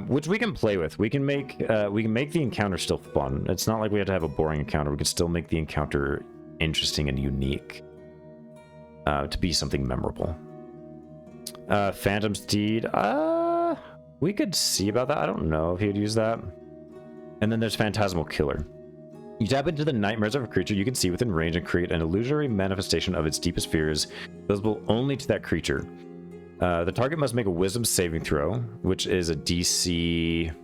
which we can play with. We can make the encounter still fun. It's not like we have to have a boring encounter. We can still make the encounter interesting and unique, to be something memorable. Phantom Steed. We could see about that. I don't know if he would use that. And then there's Phantasmal Killer. You tap into the nightmares of a creature you can see within range and create an illusory manifestation of its deepest fears, visible only to that creature. The target must make a wisdom saving throw, which is a DC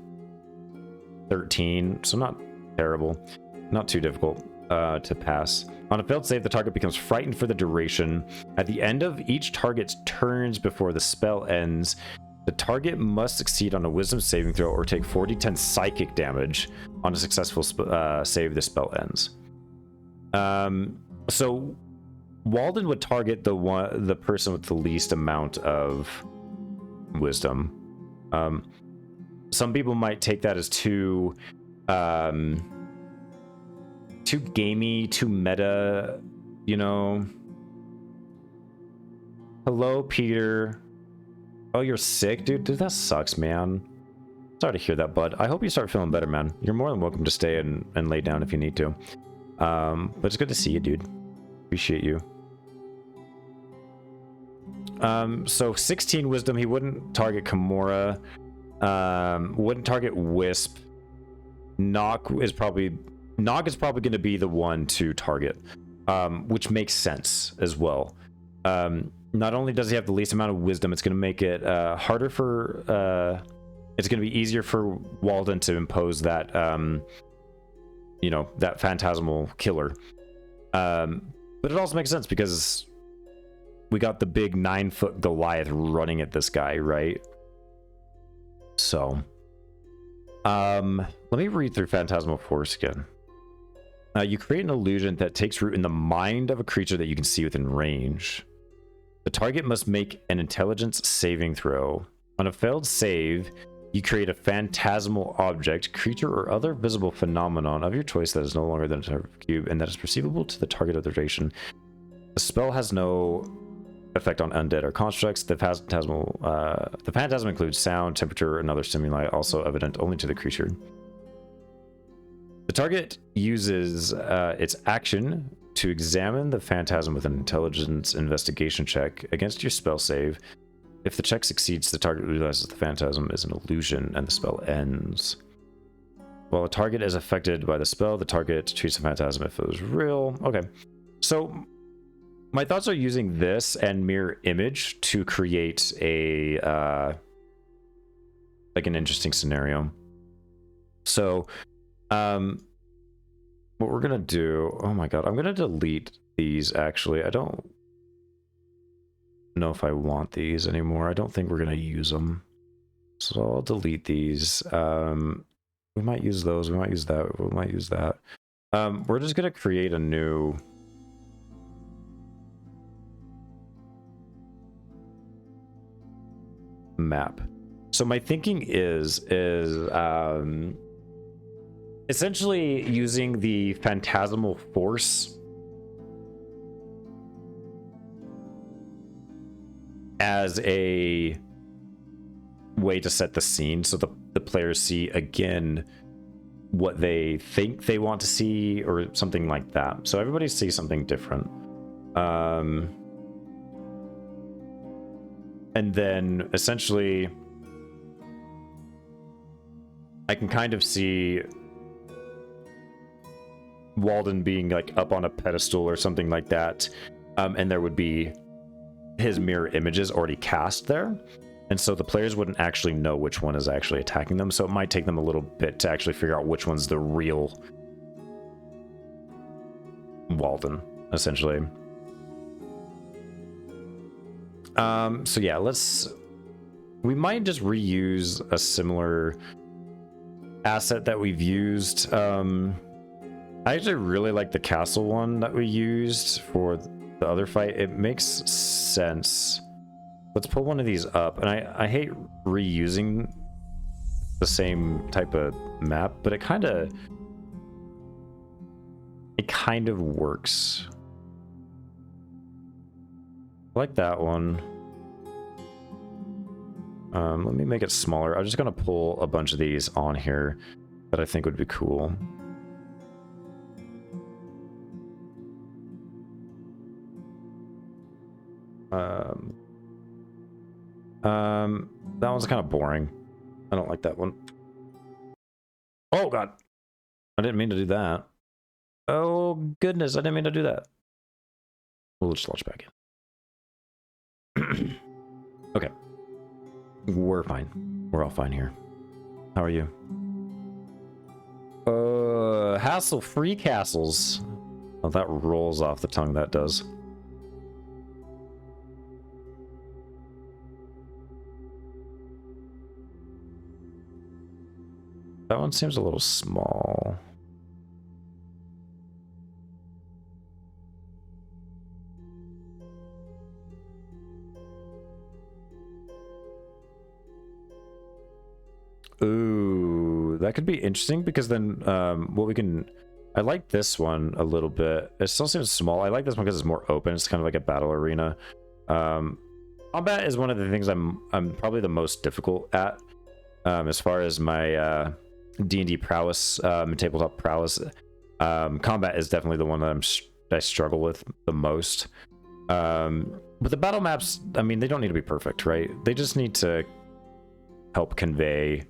13, so not terrible, not too difficult to pass. On a failed save, the target becomes frightened for the duration. At the end of each target's turns before the spell ends, the target must succeed on a wisdom saving throw or take 4d10 psychic damage. On a successful save, the spell ends. So Walden would target the person with the least amount of wisdom. Some people might take that as too gamey, too meta, Hello, Peter. Oh, you're sick, dude? Dude, that sucks, man. Sorry to hear that, bud. I hope you start feeling better, man. You're more than welcome to stay and lay down if you need to. But it's good to see you, dude. Appreciate you. So 16 wisdom. He wouldn't target Kimura. Wouldn't target Wisp. Knock is probably going to be the one to target, which makes sense as well. Not only does he have the least amount of wisdom, it's going to make it harder for it's going to be easier for Walden to impose that that phantasmal killer. But it also makes sense because we got the big 9-foot Goliath running at this guy, right? So let me read through Phantasmal Force again. You create an illusion that takes root in the mind of a creature that you can see within range. The target must make an intelligence saving throw. On a failed save, you create a phantasmal object, creature, or other visible phenomenon of your choice that is no longer than a cube and that is perceivable to the target of the duration. The spell has no effect on undead or constructs. The phantasm includes sound, temperature, and other stimuli, also evident only to the creature. The target uses its action to examine the phantasm with an intelligence investigation check against your spell save. If the check succeeds, the target realizes the phantasm is an illusion and the spell ends. While a target is affected by the spell, the target treats the phantasm if it was real. Okay. So my thoughts are using this and mirror image to create a like an interesting scenario. So what we're gonna do, oh my god, I'm gonna delete these actually. I don't know if I want these anymore. I don't think we're gonna use them, so I'll delete these. We might use those, we might use that, we might use that. We're just gonna create a new map. So my thinking is essentially using the phantasmal force as a way to set the scene, so the players see again what they think they want to see or something like that. So everybody sees something different. And then essentially I can kind of see Walden being like up on a pedestal or something like that, and there would be his mirror images already cast there, and so the players wouldn't actually know which one is actually attacking them, so it might take them a little bit to actually figure out which one's the real Walden, essentially. So yeah, we might just reuse a similar asset that we've used. I actually really like the castle one that we used for the other fight. It makes sense. Let's pull one of these up. And I hate reusing the same type of map, but it kind of works. I like that one. Let me make it smaller. I'm just gonna pull a bunch of these on here that I think would be cool. That one's kind of boring. I don't like that one. Oh god, I didn't mean to do that. Oh goodness, I didn't mean to do that. We'll just launch back in. Okay, we're fine. We're all fine here. How are you? Hassle-free castles. Oh, that rolls off the tongue, that does. That one seems a little small. Ooh, that could be interesting because then what we can... I like this one a little bit. It still seems small. I like this one because it's more open. It's kind of like a battle arena. Combat is one of the things I'm probably the most difficult at as far as my D&D prowess, tabletop prowess. Combat is definitely the one that I struggle with the most. But the battle maps, I mean, they don't need to be perfect, right? They just need to help convey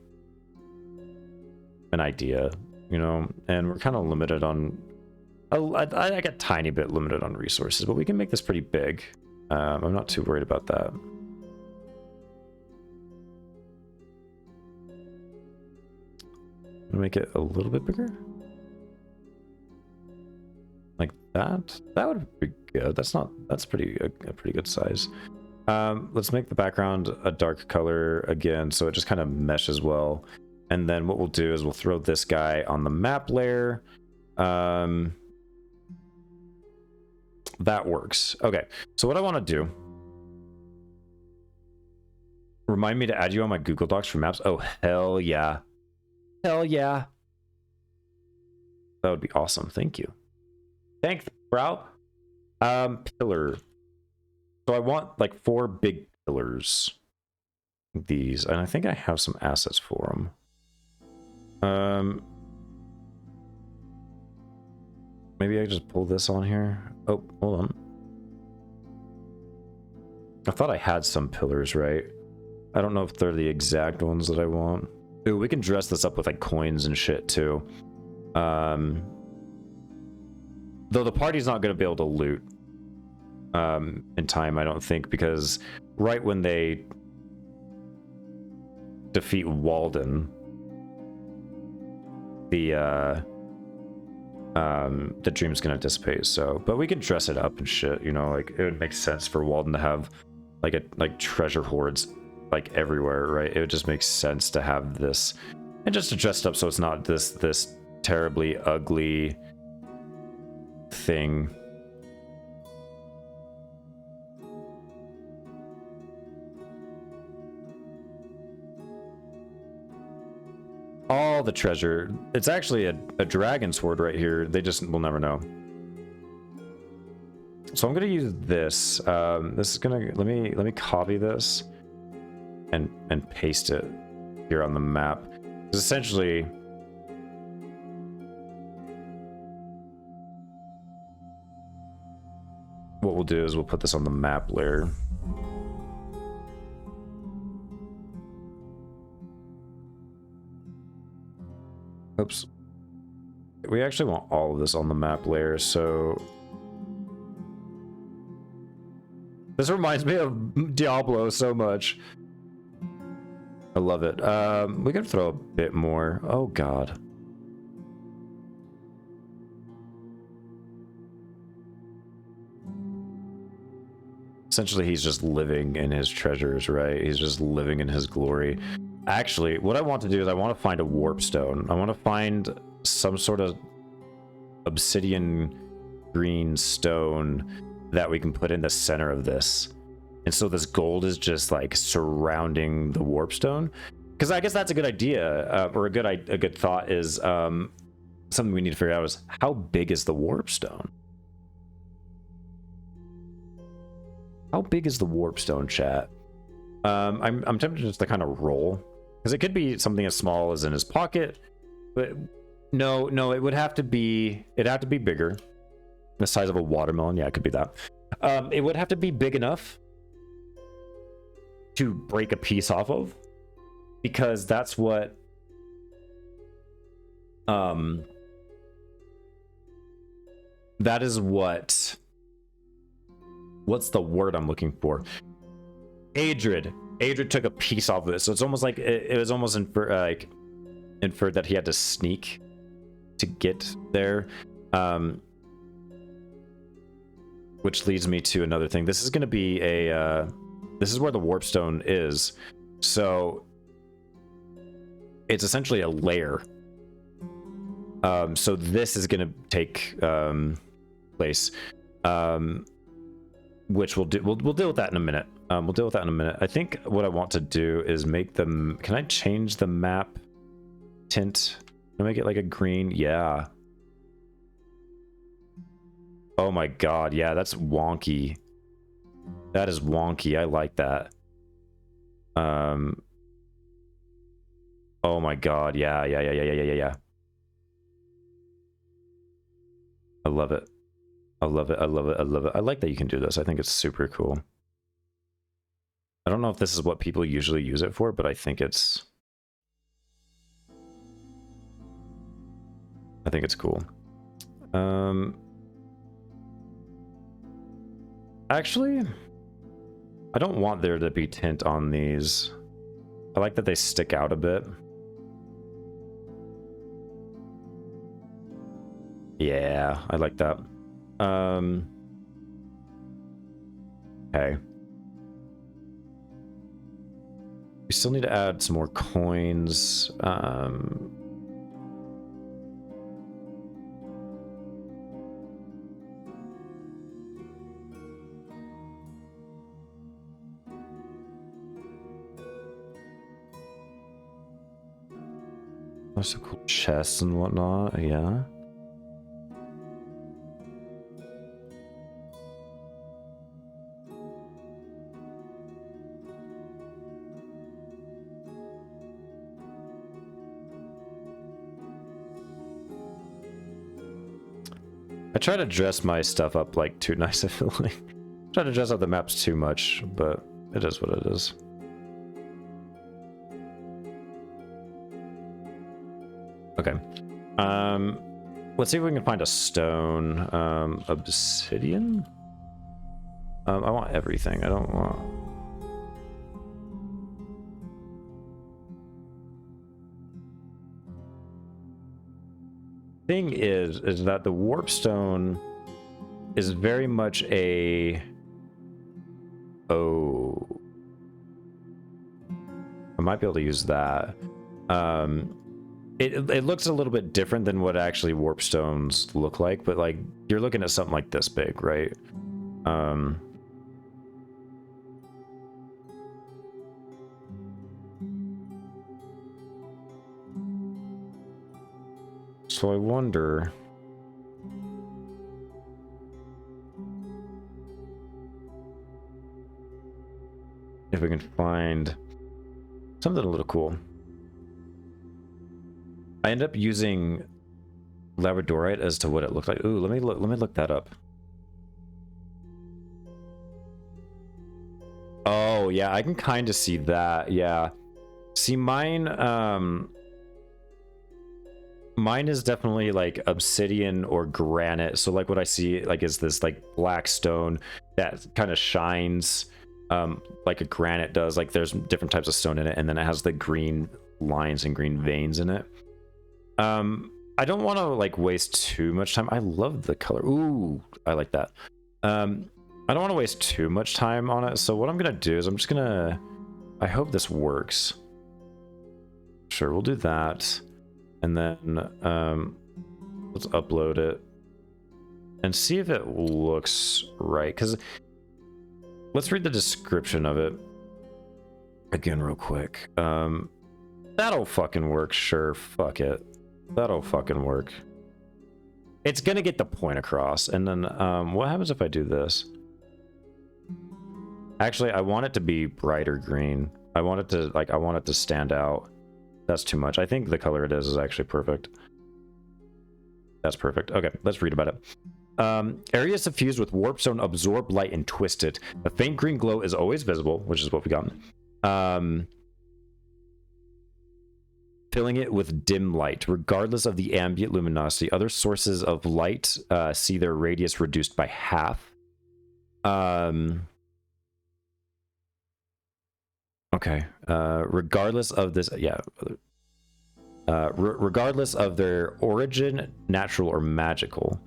an idea, you know, and we're kind of limited on I get a tiny bit limited on resources, but we can make this pretty big. I'm not too worried about that. Make it a little bit bigger, like that. That would be good. That's a pretty good size. Let's make the background a dark color again, so it just kind of meshes well. And then what we'll do is we'll throw this guy on the map layer. That works. Okay, so what I want to do, remind me to add you on my Google Docs for maps. Oh, hell yeah. Hell yeah. That would be awesome. Thank you. Thanks, bro. Pillar. So I want like 4 big pillars. These, and I think I have some assets for them. Maybe I just pull this on here. Oh, hold on. I thought I had some pillars, right? I don't know if they're the exact ones that I want. Ooh, we can dress this up with like coins and shit too. Though the party's not going to be able to loot in time, I don't think, because right when they defeat Walden, the dream's gonna dissipate. So, but we can dress it up and shit, you know, like it would make sense for Walden to have like treasure hoards like everywhere, right? It would just make sense to have this and just to dress it up so it's not this terribly ugly thing. All the treasure. It's actually a dragon sword right here. They just will never know. So I'm gonna use this. This is gonna let me copy this and paste it here on the map. Because essentially, what we'll do is we'll put this on the map layer. Oops. We actually want all of this on the map layer, so this reminds me of Diablo so much. I love it. We can throw a bit more. Oh god. Essentially, he's just living in his treasures, right? He's just living in his glory. Actually, what I want to do is I want to find a warp stone. I want to find some sort of obsidian green stone that we can put in the center of this. And so this gold is just like surrounding the warp stone. Because I guess that's a good idea, or a good thought is something we need to figure out is how big is the warp stone? How big is the warp stone, chat? I'm tempted just to kind of roll, because it could be something as small as in his pocket, but no, it would have to be, it'd have to be bigger, the size of a watermelon. Yeah, it could be that. It would have to be big enough to break a piece off of, because that's what that is what's the word I'm looking for? Adrid took a piece off of it, so it's almost like it was almost inferred that he had to sneak to get there, which leads me to another thing. This is going to be a this is where the warp stone is, so it's essentially a layer. So this is going to take place, which we'll deal with that in a minute. We'll deal with that in a minute. I think what I want to do is make them. Can I change the map tint? Can I make it like a green? Yeah. Oh my god, yeah, that's wonky. That is wonky. I like that. Oh my god, yeah. I love it. I love it. I like that you can do this. I think it's super cool. I don't know if this is what people usually use it for, but I think it's cool. Actually, I don't want there to be tint on these. I like that they stick out a bit. Yeah, I like that. Okay. We still need to add some more coins. There's some cool chests and whatnot, yeah. I try to dress my stuff up like too nice, I feel like. Try to dress up the maps too much, but it is what it is. Okay. Let's see if we can find a stone. Obsidian? I want everything. I don't want... Thing is that the warp stone is very much a... Oh. I might be able to use that. It looks a little bit different than what actually warp stones look like, but like you're looking at something like this big, right? So I wonder if we can find something a little cool. I end up using labradorite as to what it looks like. Ooh, let me look that up. Oh yeah, I can kind of see that. Yeah, see mine. Mine is definitely like obsidian or granite. So like what I see like is this like black stone that kind of shines like a granite does. Like there's different types of stone in it, and then it has the green lines and green veins in it. I don't want to like waste too much time. I love the color. Ooh, I like that. I don't want to waste too much time on it. So what I'm gonna do is I'm just gonna. I hope this works. Sure, we'll do that, and then let's upload it and see if it looks right. Because let's read the description of it again real quick. That'll fucking work. Sure, fuck it. That'll fucking work. It's gonna get the point across. And then what happens if I do this? Actually, I want it to be brighter green. I want it to like I want it to stand out. That's too much. I think the color it is actually perfect. That's perfect. Okay, let's read about it. Areas suffused with warpstone absorb light and twist it. A faint green glow is always visible, which is what we got. Filling it with dim light, regardless of the ambient luminosity. Other sources of light see their radius reduced by half. Okay. Regardless of this, yeah. Regardless of their origin, natural or magical.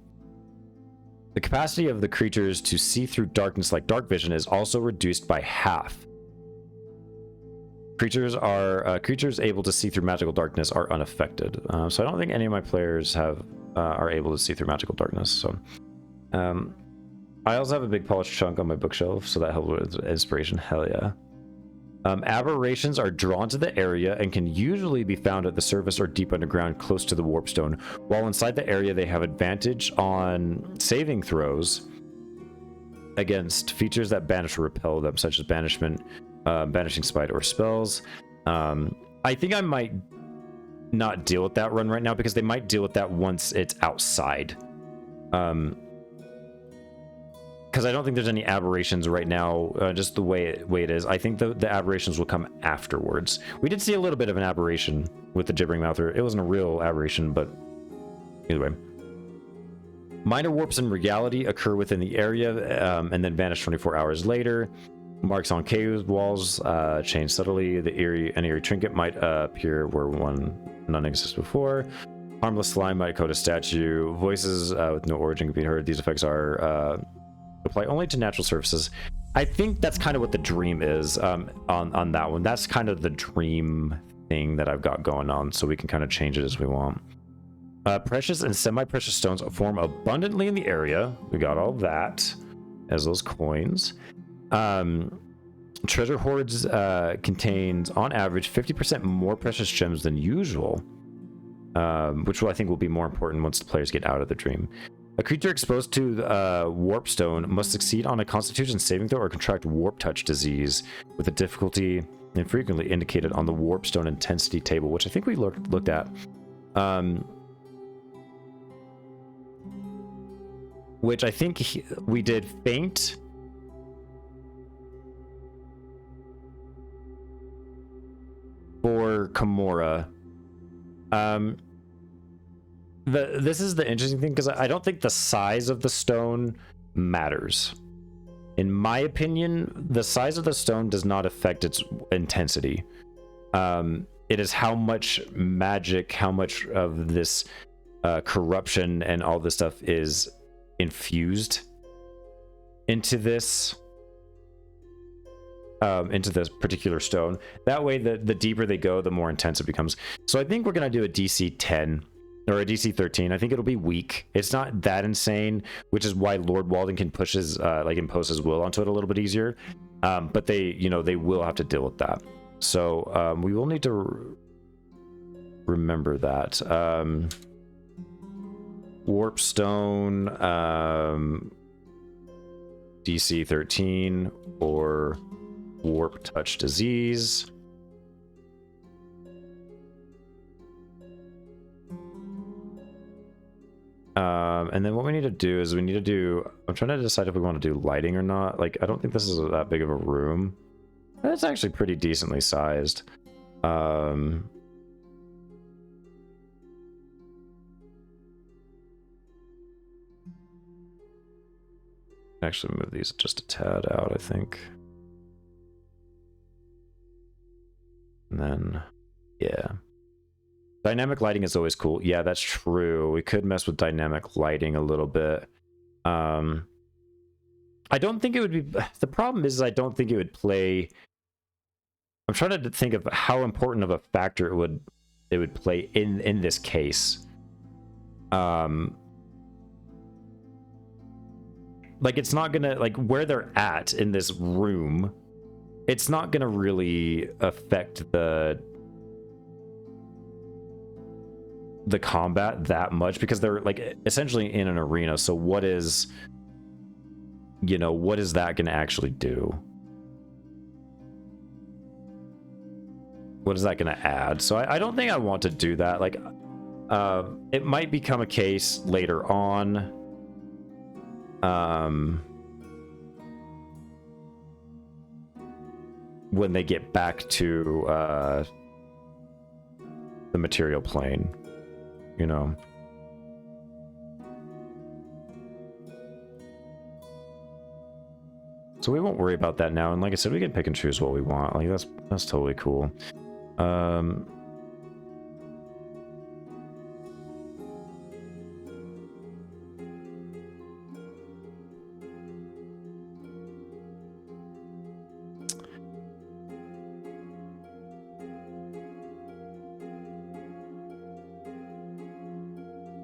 The capacity of the creatures to see through darkness like dark vision is also reduced by half. Creatures able to see through magical darkness are unaffected. So I don't think any of my players are able to see through magical darkness. So I also have a big polished chunk on my bookshelf, so that helps with inspiration. Hell yeah. Aberrations are drawn to the area and can usually be found at the surface or deep underground close to the warpstone. While inside the area, they have advantage on saving throws against features that banish or repel them, such as banishment, banishing spite, or spells. I think I might not deal with that run right now because they might deal with that once it's outside. Because I don't think there's any aberrations right now, just the way it is. I think the aberrations will come afterwards. We did see a little bit of an aberration with the Gibbering Mouther. It wasn't a real aberration, but either way. Minor warps in reality occur within the area and then vanish 24 hours later. Marks on cave walls change subtly. An eerie trinket might appear where none exists before. Harmless slime might coat a statue. Voices with no origin can be heard. These effects are apply only to natural surfaces. I think that's kind of what the dream is on that one. That's kind of the dream thing that I've got going on, so we can kind of change it as we want. Precious and semi-precious stones form abundantly in the area. We got all that as those coins. Treasure hoards contains on average 50% more precious gems than usual, which I think will be more important once the players get out of the dream. A creature exposed to warpstone must succeed on a Constitution saving throw or contract warp touch disease with a difficulty infrequently indicated on the warpstone intensity table, which I think we looked at. Which I think we did faint for Kimura. This is the interesting thing, because I don't think the size of the stone matters. In my opinion, the size of the stone does not affect its intensity. It is how much magic, how much of this corruption and all this stuff is infused into this particular stone. That way, the deeper they go, the more intense it becomes. So I think we're gonna do a DC 10 or a DC 13. I think it'll be weak. It's not that insane, which is why Lord Walden can push his impose his will onto it a little bit easier. But they will have to deal with that. So we will need to remember that. Warp Stone, DC 13, or Warp Touch Disease. And then what we need to do is I'm trying to decide if we want to do lighting or not. Like, I don't think this is that big of a room. It's actually pretty decently sized. Actually move these just a tad out, I think. And then, yeah. Dynamic lighting is always cool. Yeah, that's true. We could mess with dynamic lighting a little bit. I don't think it would be... The problem is I don't think it would play... I'm trying to think of how important of a factor it would play in this case. Like, it's not gonna... Like, where they're at in this room, it's not gonna really affect the combat that much, because they're like essentially in an arena. So what is that gonna actually do? What is that gonna add? So I don't think I want to do that. Like, it might become a case later on. When they get back to the material plane. So we won't worry about that now, and like I said, we can pick and choose what we want. Like, that's totally cool.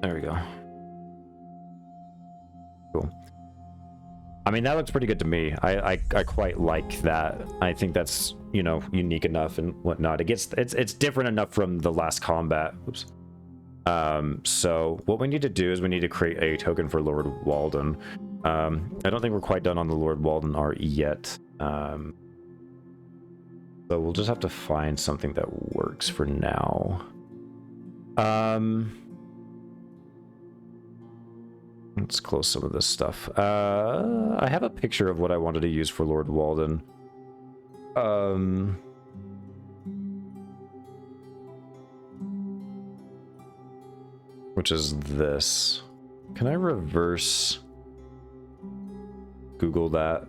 There we go. Cool. I mean, that looks pretty good to me. I quite like that. I think that's, unique enough and whatnot. It's different enough from the last combat. Oops. So what we need to do is we need to create a token for Lord Walden. I don't think we're quite done on the Lord Walden art yet. So we'll just have to find something that works for now. Let's close some of this stuff. I have a picture of what I wanted to use for Lord Walden. Which is this. Can I reverse Google that?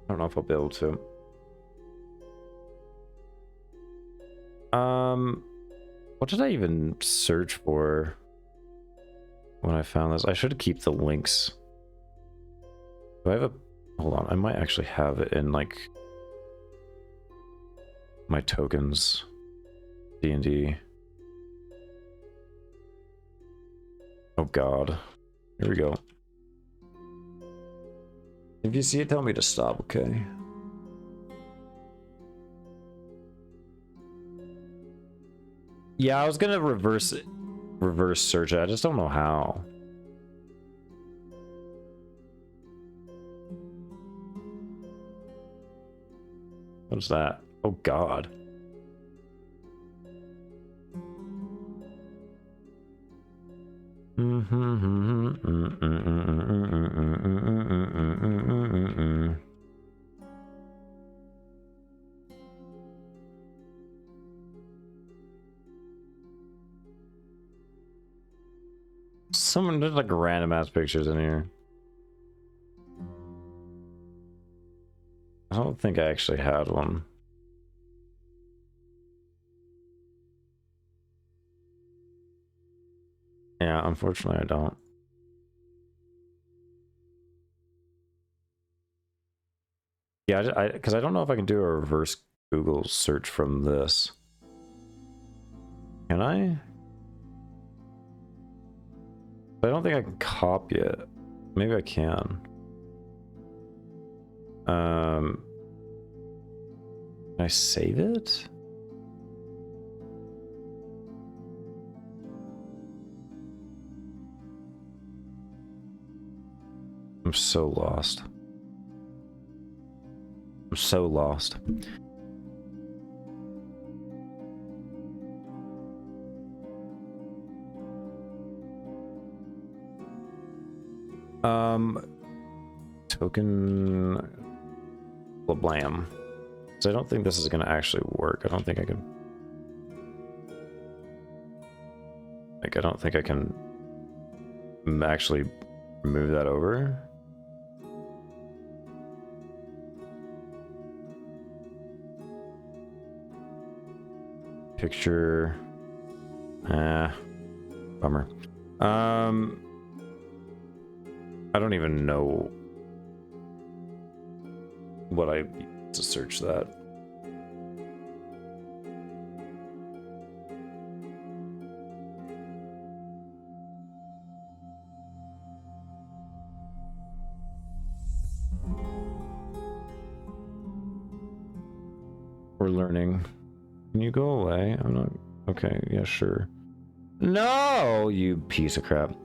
I don't know if I'll be able to. What did I even search for when I found this? I should keep the links. Do I have a... Hold on, I might actually have it in, like, my tokens. D&D. Oh god. Here we go. If you see it, tell me to stop, okay? Yeah, I was gonna reverse search it. I just don't know how. What's that? Oh God. Someone did like random ass pictures in here. I don't think I actually had one. Yeah, unfortunately I don't. Yeah, because I don't know if I can do a reverse Google search from this. Can I? I don't think I can copy it. Maybe I can. Can I save it? I'm so lost. I'm so lost. Token Lablam. So I don't think this is going to actually work. I don't think I can. Like, I don't think I can actually move that over. Picture. Bummer. I don't even know what I use to search that. We're learning. Can you go away? I'm not. Okay, yeah, sure. No, you piece of crap.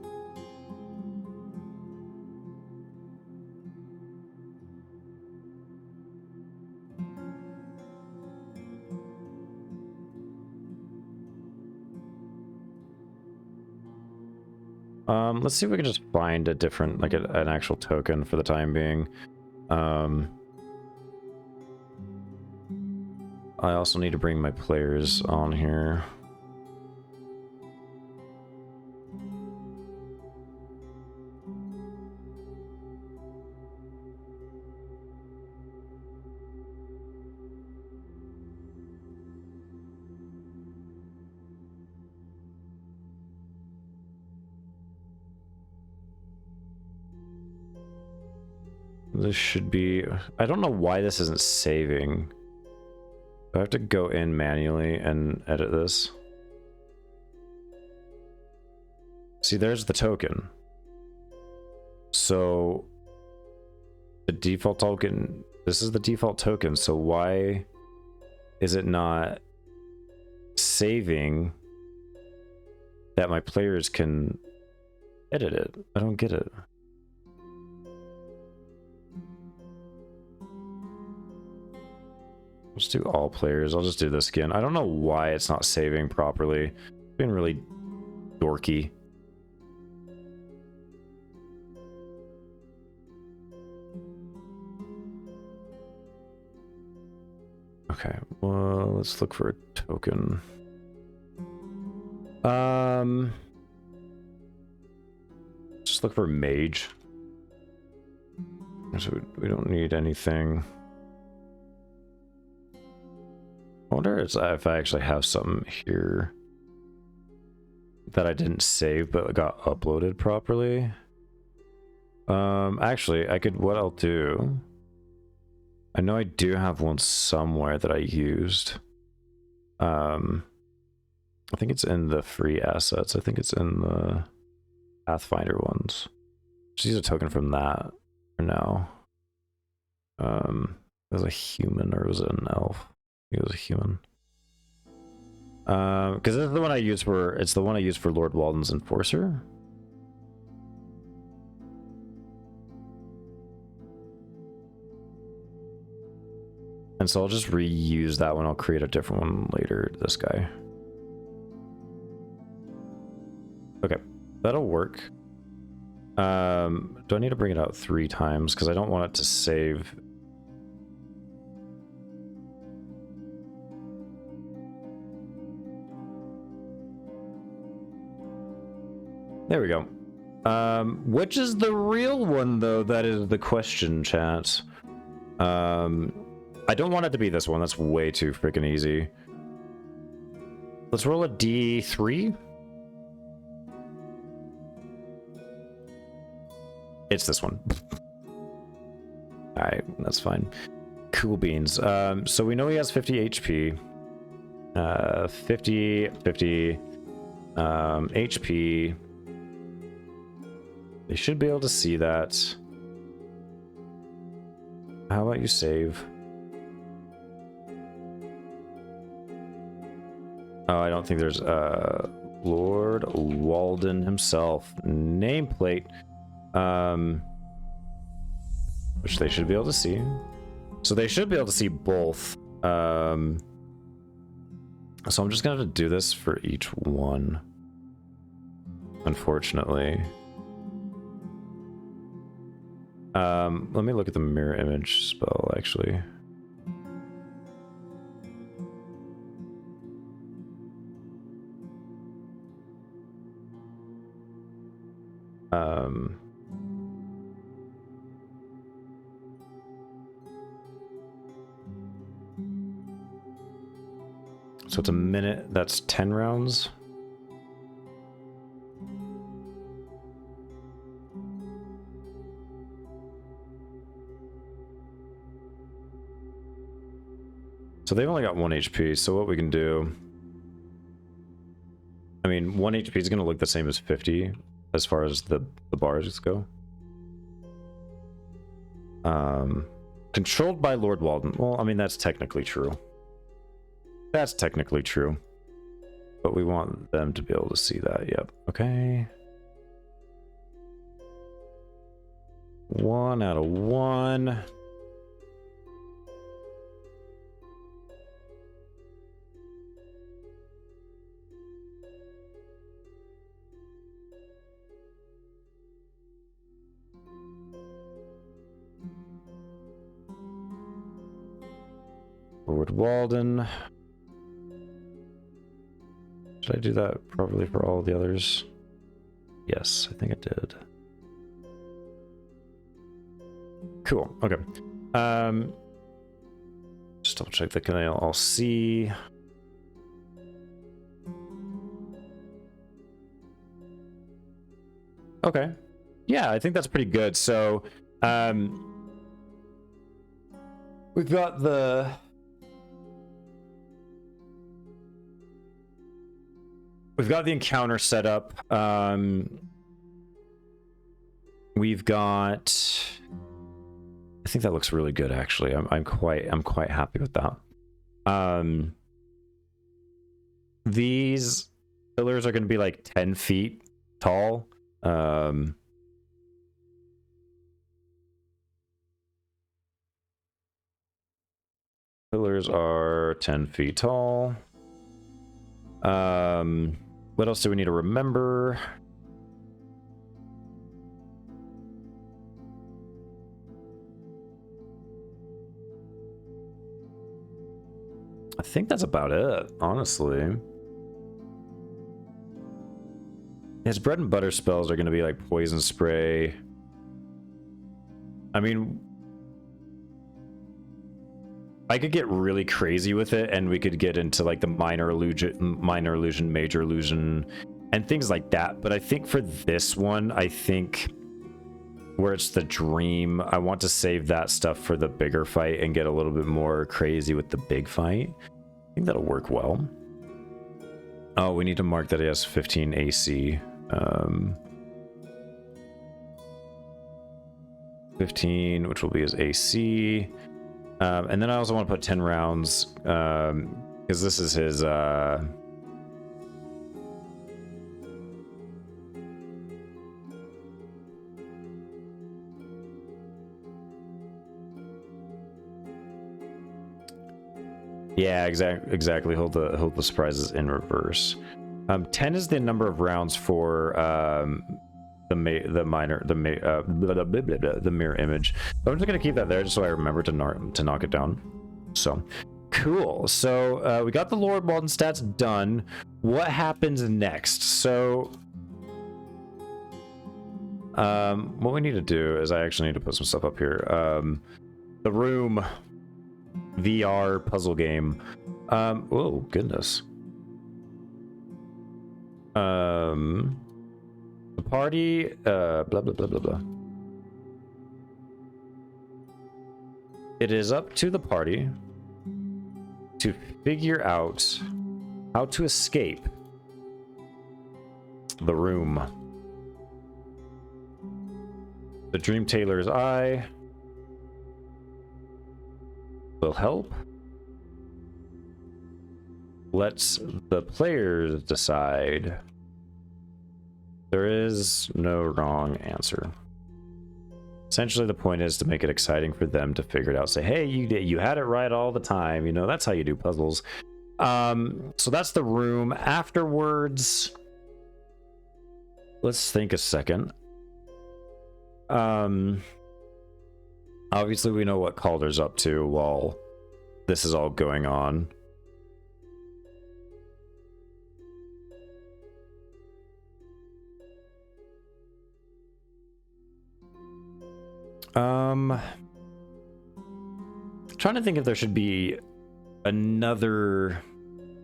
Let's see if we can just find a different, like an actual token for the time being. I also need to bring my players on here. This should be... I don't know why this isn't saving. I have to go in manually and edit this. See, there's the token. So the default token, this is the default token. So why is it not saving that my players can edit it? I don't get it. Let's do all players. I'll just do this again. I don't know why it's not saving properly. It's been really dorky. Okay, well, let's look for a token. Just look for mage. So we don't need anything. I wonder if I actually have something here that I didn't save but got uploaded properly. Actually, I could, what I'll do, I know I do have one somewhere that I used. I think it's in the free assets. I think it's in the Pathfinder ones. Just use a token from that for now. Was a human or was it an elf? It was a human. Because this is the one I use for, it's the one I use for Lord Walden's Enforcer. And so I'll just reuse that one. I'll create a different one later, this guy. Okay, that'll work. Do I need to bring it out 3 times? Because I don't want it to save. There we go. Which is the real one, though? That is the question, chat. I don't want it to be this one. That's way too freaking easy. Let's roll a D3. It's this one. Alright, that's fine. Cool beans. So we know he has 50 HP. 50 HP. They should be able to see that. How about you save? Oh, I don't think there's Lord Walden himself. Nameplate. Which they should be able to see. So they should be able to see both. So I'm just gonna have to do this for each one. Unfortunately. Let me look at the mirror image spell, actually. So it's a minute, that's 10 rounds. So they've only got 1 HP, so what we can do... I mean, 1 HP is going to look the same as 50, as far as the bars go. Controlled by Lord Walden. Well, I mean, that's technically true. That's technically true. But we want them to be able to see that, yep. Okay. 1 out of 1. Lord Walden. Should I do that properly for all the others? Yes, I think I did. Cool. Okay. Just double check that can I all see. Okay. Yeah, I think that's pretty good. So, we've got the... We've got the encounter set up. We've got... I think that looks really good, actually. I'm quite happy with that. These pillars are going to be like 10 feet tall. Pillars are 10 feet tall. What else do we need to remember? I think that's about it, honestly. His bread and butter spells are going to be like poison spray. I mean, I could get really crazy with it, and we could get into like the minor illusion, major illusion, and things like that. But I think for this one, I think where it's the dream, I want to save that stuff for the bigger fight and get a little bit more crazy with the big fight. I think that'll work well. Oh, we need to mark that he has 15 AC. 15, which will be his AC. And then I also want to put 10 rounds, because this is his, Yeah, exactly. Hold the surprises in reverse. 10 is the number of rounds for the mirror image. But I'm just gonna keep that there just so I remember to knock it down. So cool. So we got the Lord Walden stats done. What happens next? So what we need to do is I actually need to put some stuff up here. The room VR puzzle game. Oh goodness. The party, blah blah blah blah blah. It is up to the party to figure out how to escape the room. The Dream Tailor's Eye will help. Let's the players decide. There is no wrong answer. Essentially, the point is to make it exciting for them to figure it out. Say, hey, you had it right all the time. You know, that's how you do puzzles. So that's the room. Afterwards, let's think a second. Obviously, we know what Calder's up to while this is all going on. Trying to think if there should be another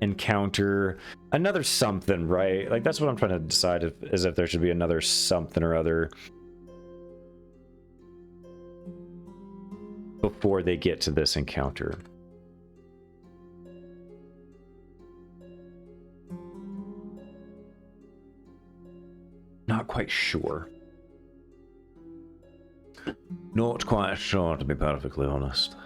encounter, another something, right? Like that's what I'm trying to decide is if there should be another something or other before they get to this encounter. Not quite sure. Not quite sure, to be perfectly honest.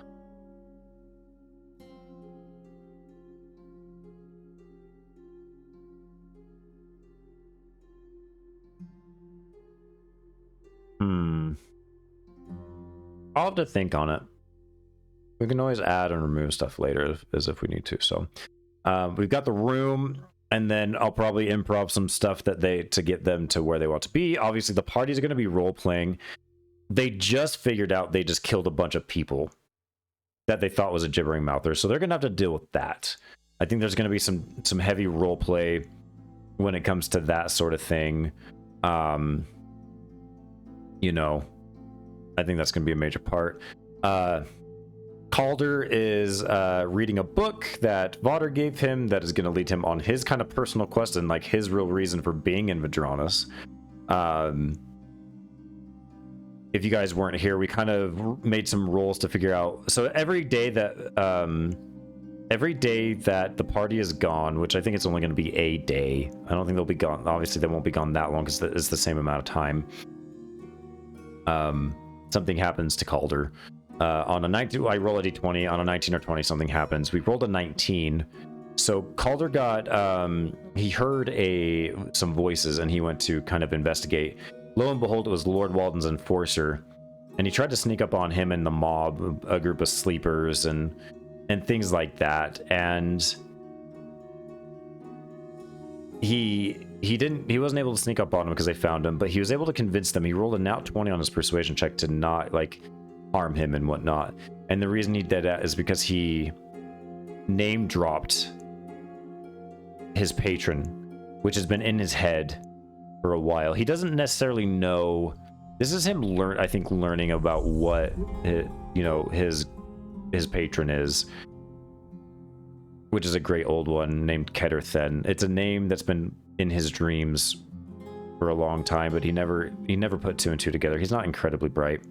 I'll have to think on it. We can always add and remove stuff later as if we need to. So we've got the room, and then I'll probably improv some stuff that to get them to where they want to be. Obviously, the party's going to be role playing. They just figured out they just killed a bunch of people that they thought was a gibbering mouther, so they're going to have to deal with that. I think there's going to be some heavy role play when it comes to that sort of thing. You know, I think that's going to be a major part. Calder is reading a book that Vodder gave him that is going to lead him on his kind of personal quest and like his real reason for being in Vedranis. If you guys weren't here, we kind of made some rolls to figure out. So every day that the party is gone, which I think it's only going to be a day. I don't think they'll be gone. Obviously, they won't be gone that long because it's the same amount of time. Something happens to Calder. On a 19, I roll a d20. On a 19 or 20, something happens. We rolled a 19. So Calder got, he heard some voices and he went to kind of investigate. Lo and behold, it was Lord Walden's enforcer. And he tried to sneak up on him and the mob, a group of sleepers and things like that. And he wasn't able to sneak up on him because they found him, but he was able to convince them. He rolled a nat 20 on his persuasion check to not like harm him and whatnot. And the reason he did that is because he name dropped his patron, which has been in his head for a while. He doesn't necessarily know. This is him learning about what his patron is, which is a great old one named Ketterthen. It's a name that's been in his dreams for a long time, but he never put two and two together. He's not incredibly bright.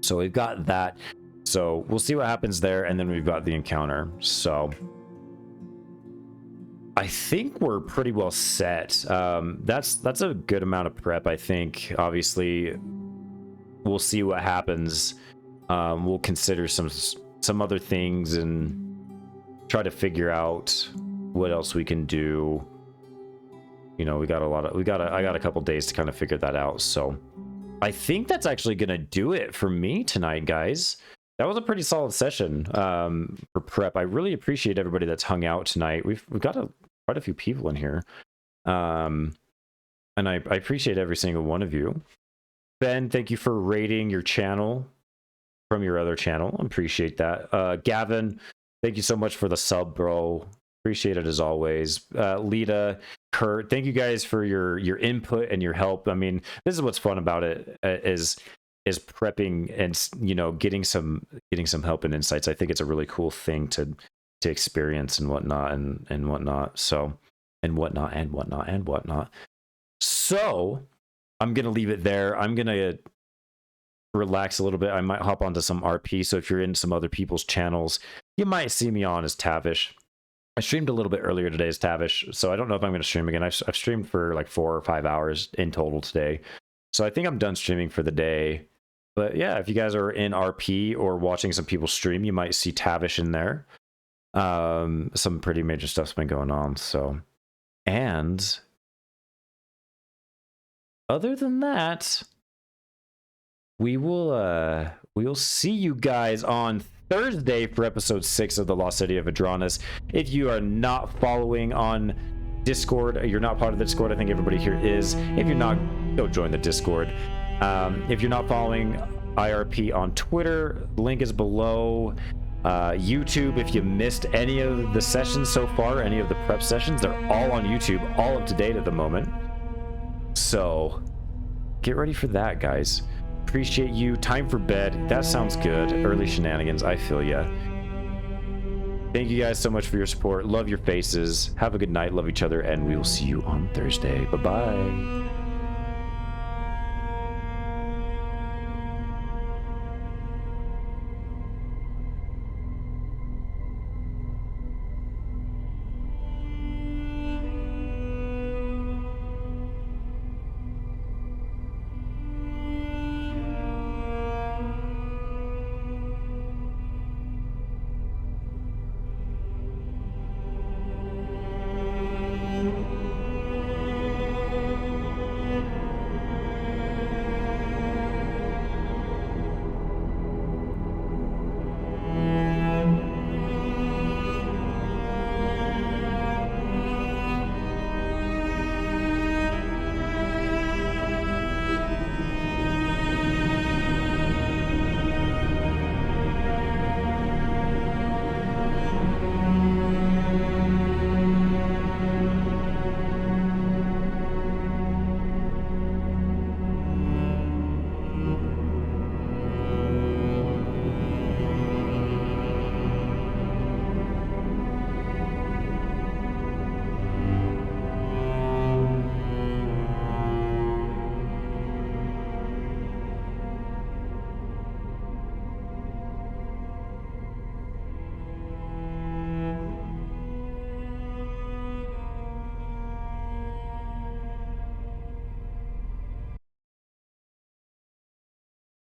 So we've got that. So we'll see what happens there, and then we've got the encounter. So I think we're pretty well set. That's a good amount of prep, I think. Obviously, we'll see what happens. We'll consider some other things and try to figure out what else we can do. You know, I got a couple days to kind of figure that out. So I think that's actually gonna do it for me tonight, guys. that was a pretty solid session for prep. I really appreciate everybody that's hung out tonight. We've got quite a few people in here, and I appreciate every single one of you. Ben, thank you for rating your channel from your other channel. Appreciate that. Gavin, thank you so much for the sub, bro. Appreciate it as always. Lita, Kurt, thank you guys for your input and your help. I mean, this is what's fun about it, is prepping and, you know, getting some help and insights. I think it's a really cool thing to experience and whatnot and whatnot. So and whatnot. So I'm gonna leave it there. I'm gonna relax a little bit. I might hop onto some RP. So if you're in some other people's channels, you might see me on as Tavish. I streamed a little bit earlier today as Tavish, so I don't know if I'm going to stream again. I've streamed for like 4 or 5 hours in total today, so I think I'm done streaming for the day. But yeah, if you guys are in RP or watching some people stream, you might see Tavish in there. Some pretty major stuff's been going on. So, and other than that, we will see you guys on Thursday for episode 6 of the Lost City of Vedranis. If you are not following on Discord, you're not part of the Discord. I think everybody here is. If you're not, go join the Discord. If you're not following IRP on Twitter, link is below. YouTube, if you missed any of the sessions so far, any of the prep sessions, they're all on YouTube, all up to date at the moment. So get ready for that, guys. Appreciate you. Time for bed. That sounds good. Early shenanigans. I feel ya. Thank you guys so much for your support. Love your faces. Have a good night. Love each other. And we will see you on Thursday. Bye-bye.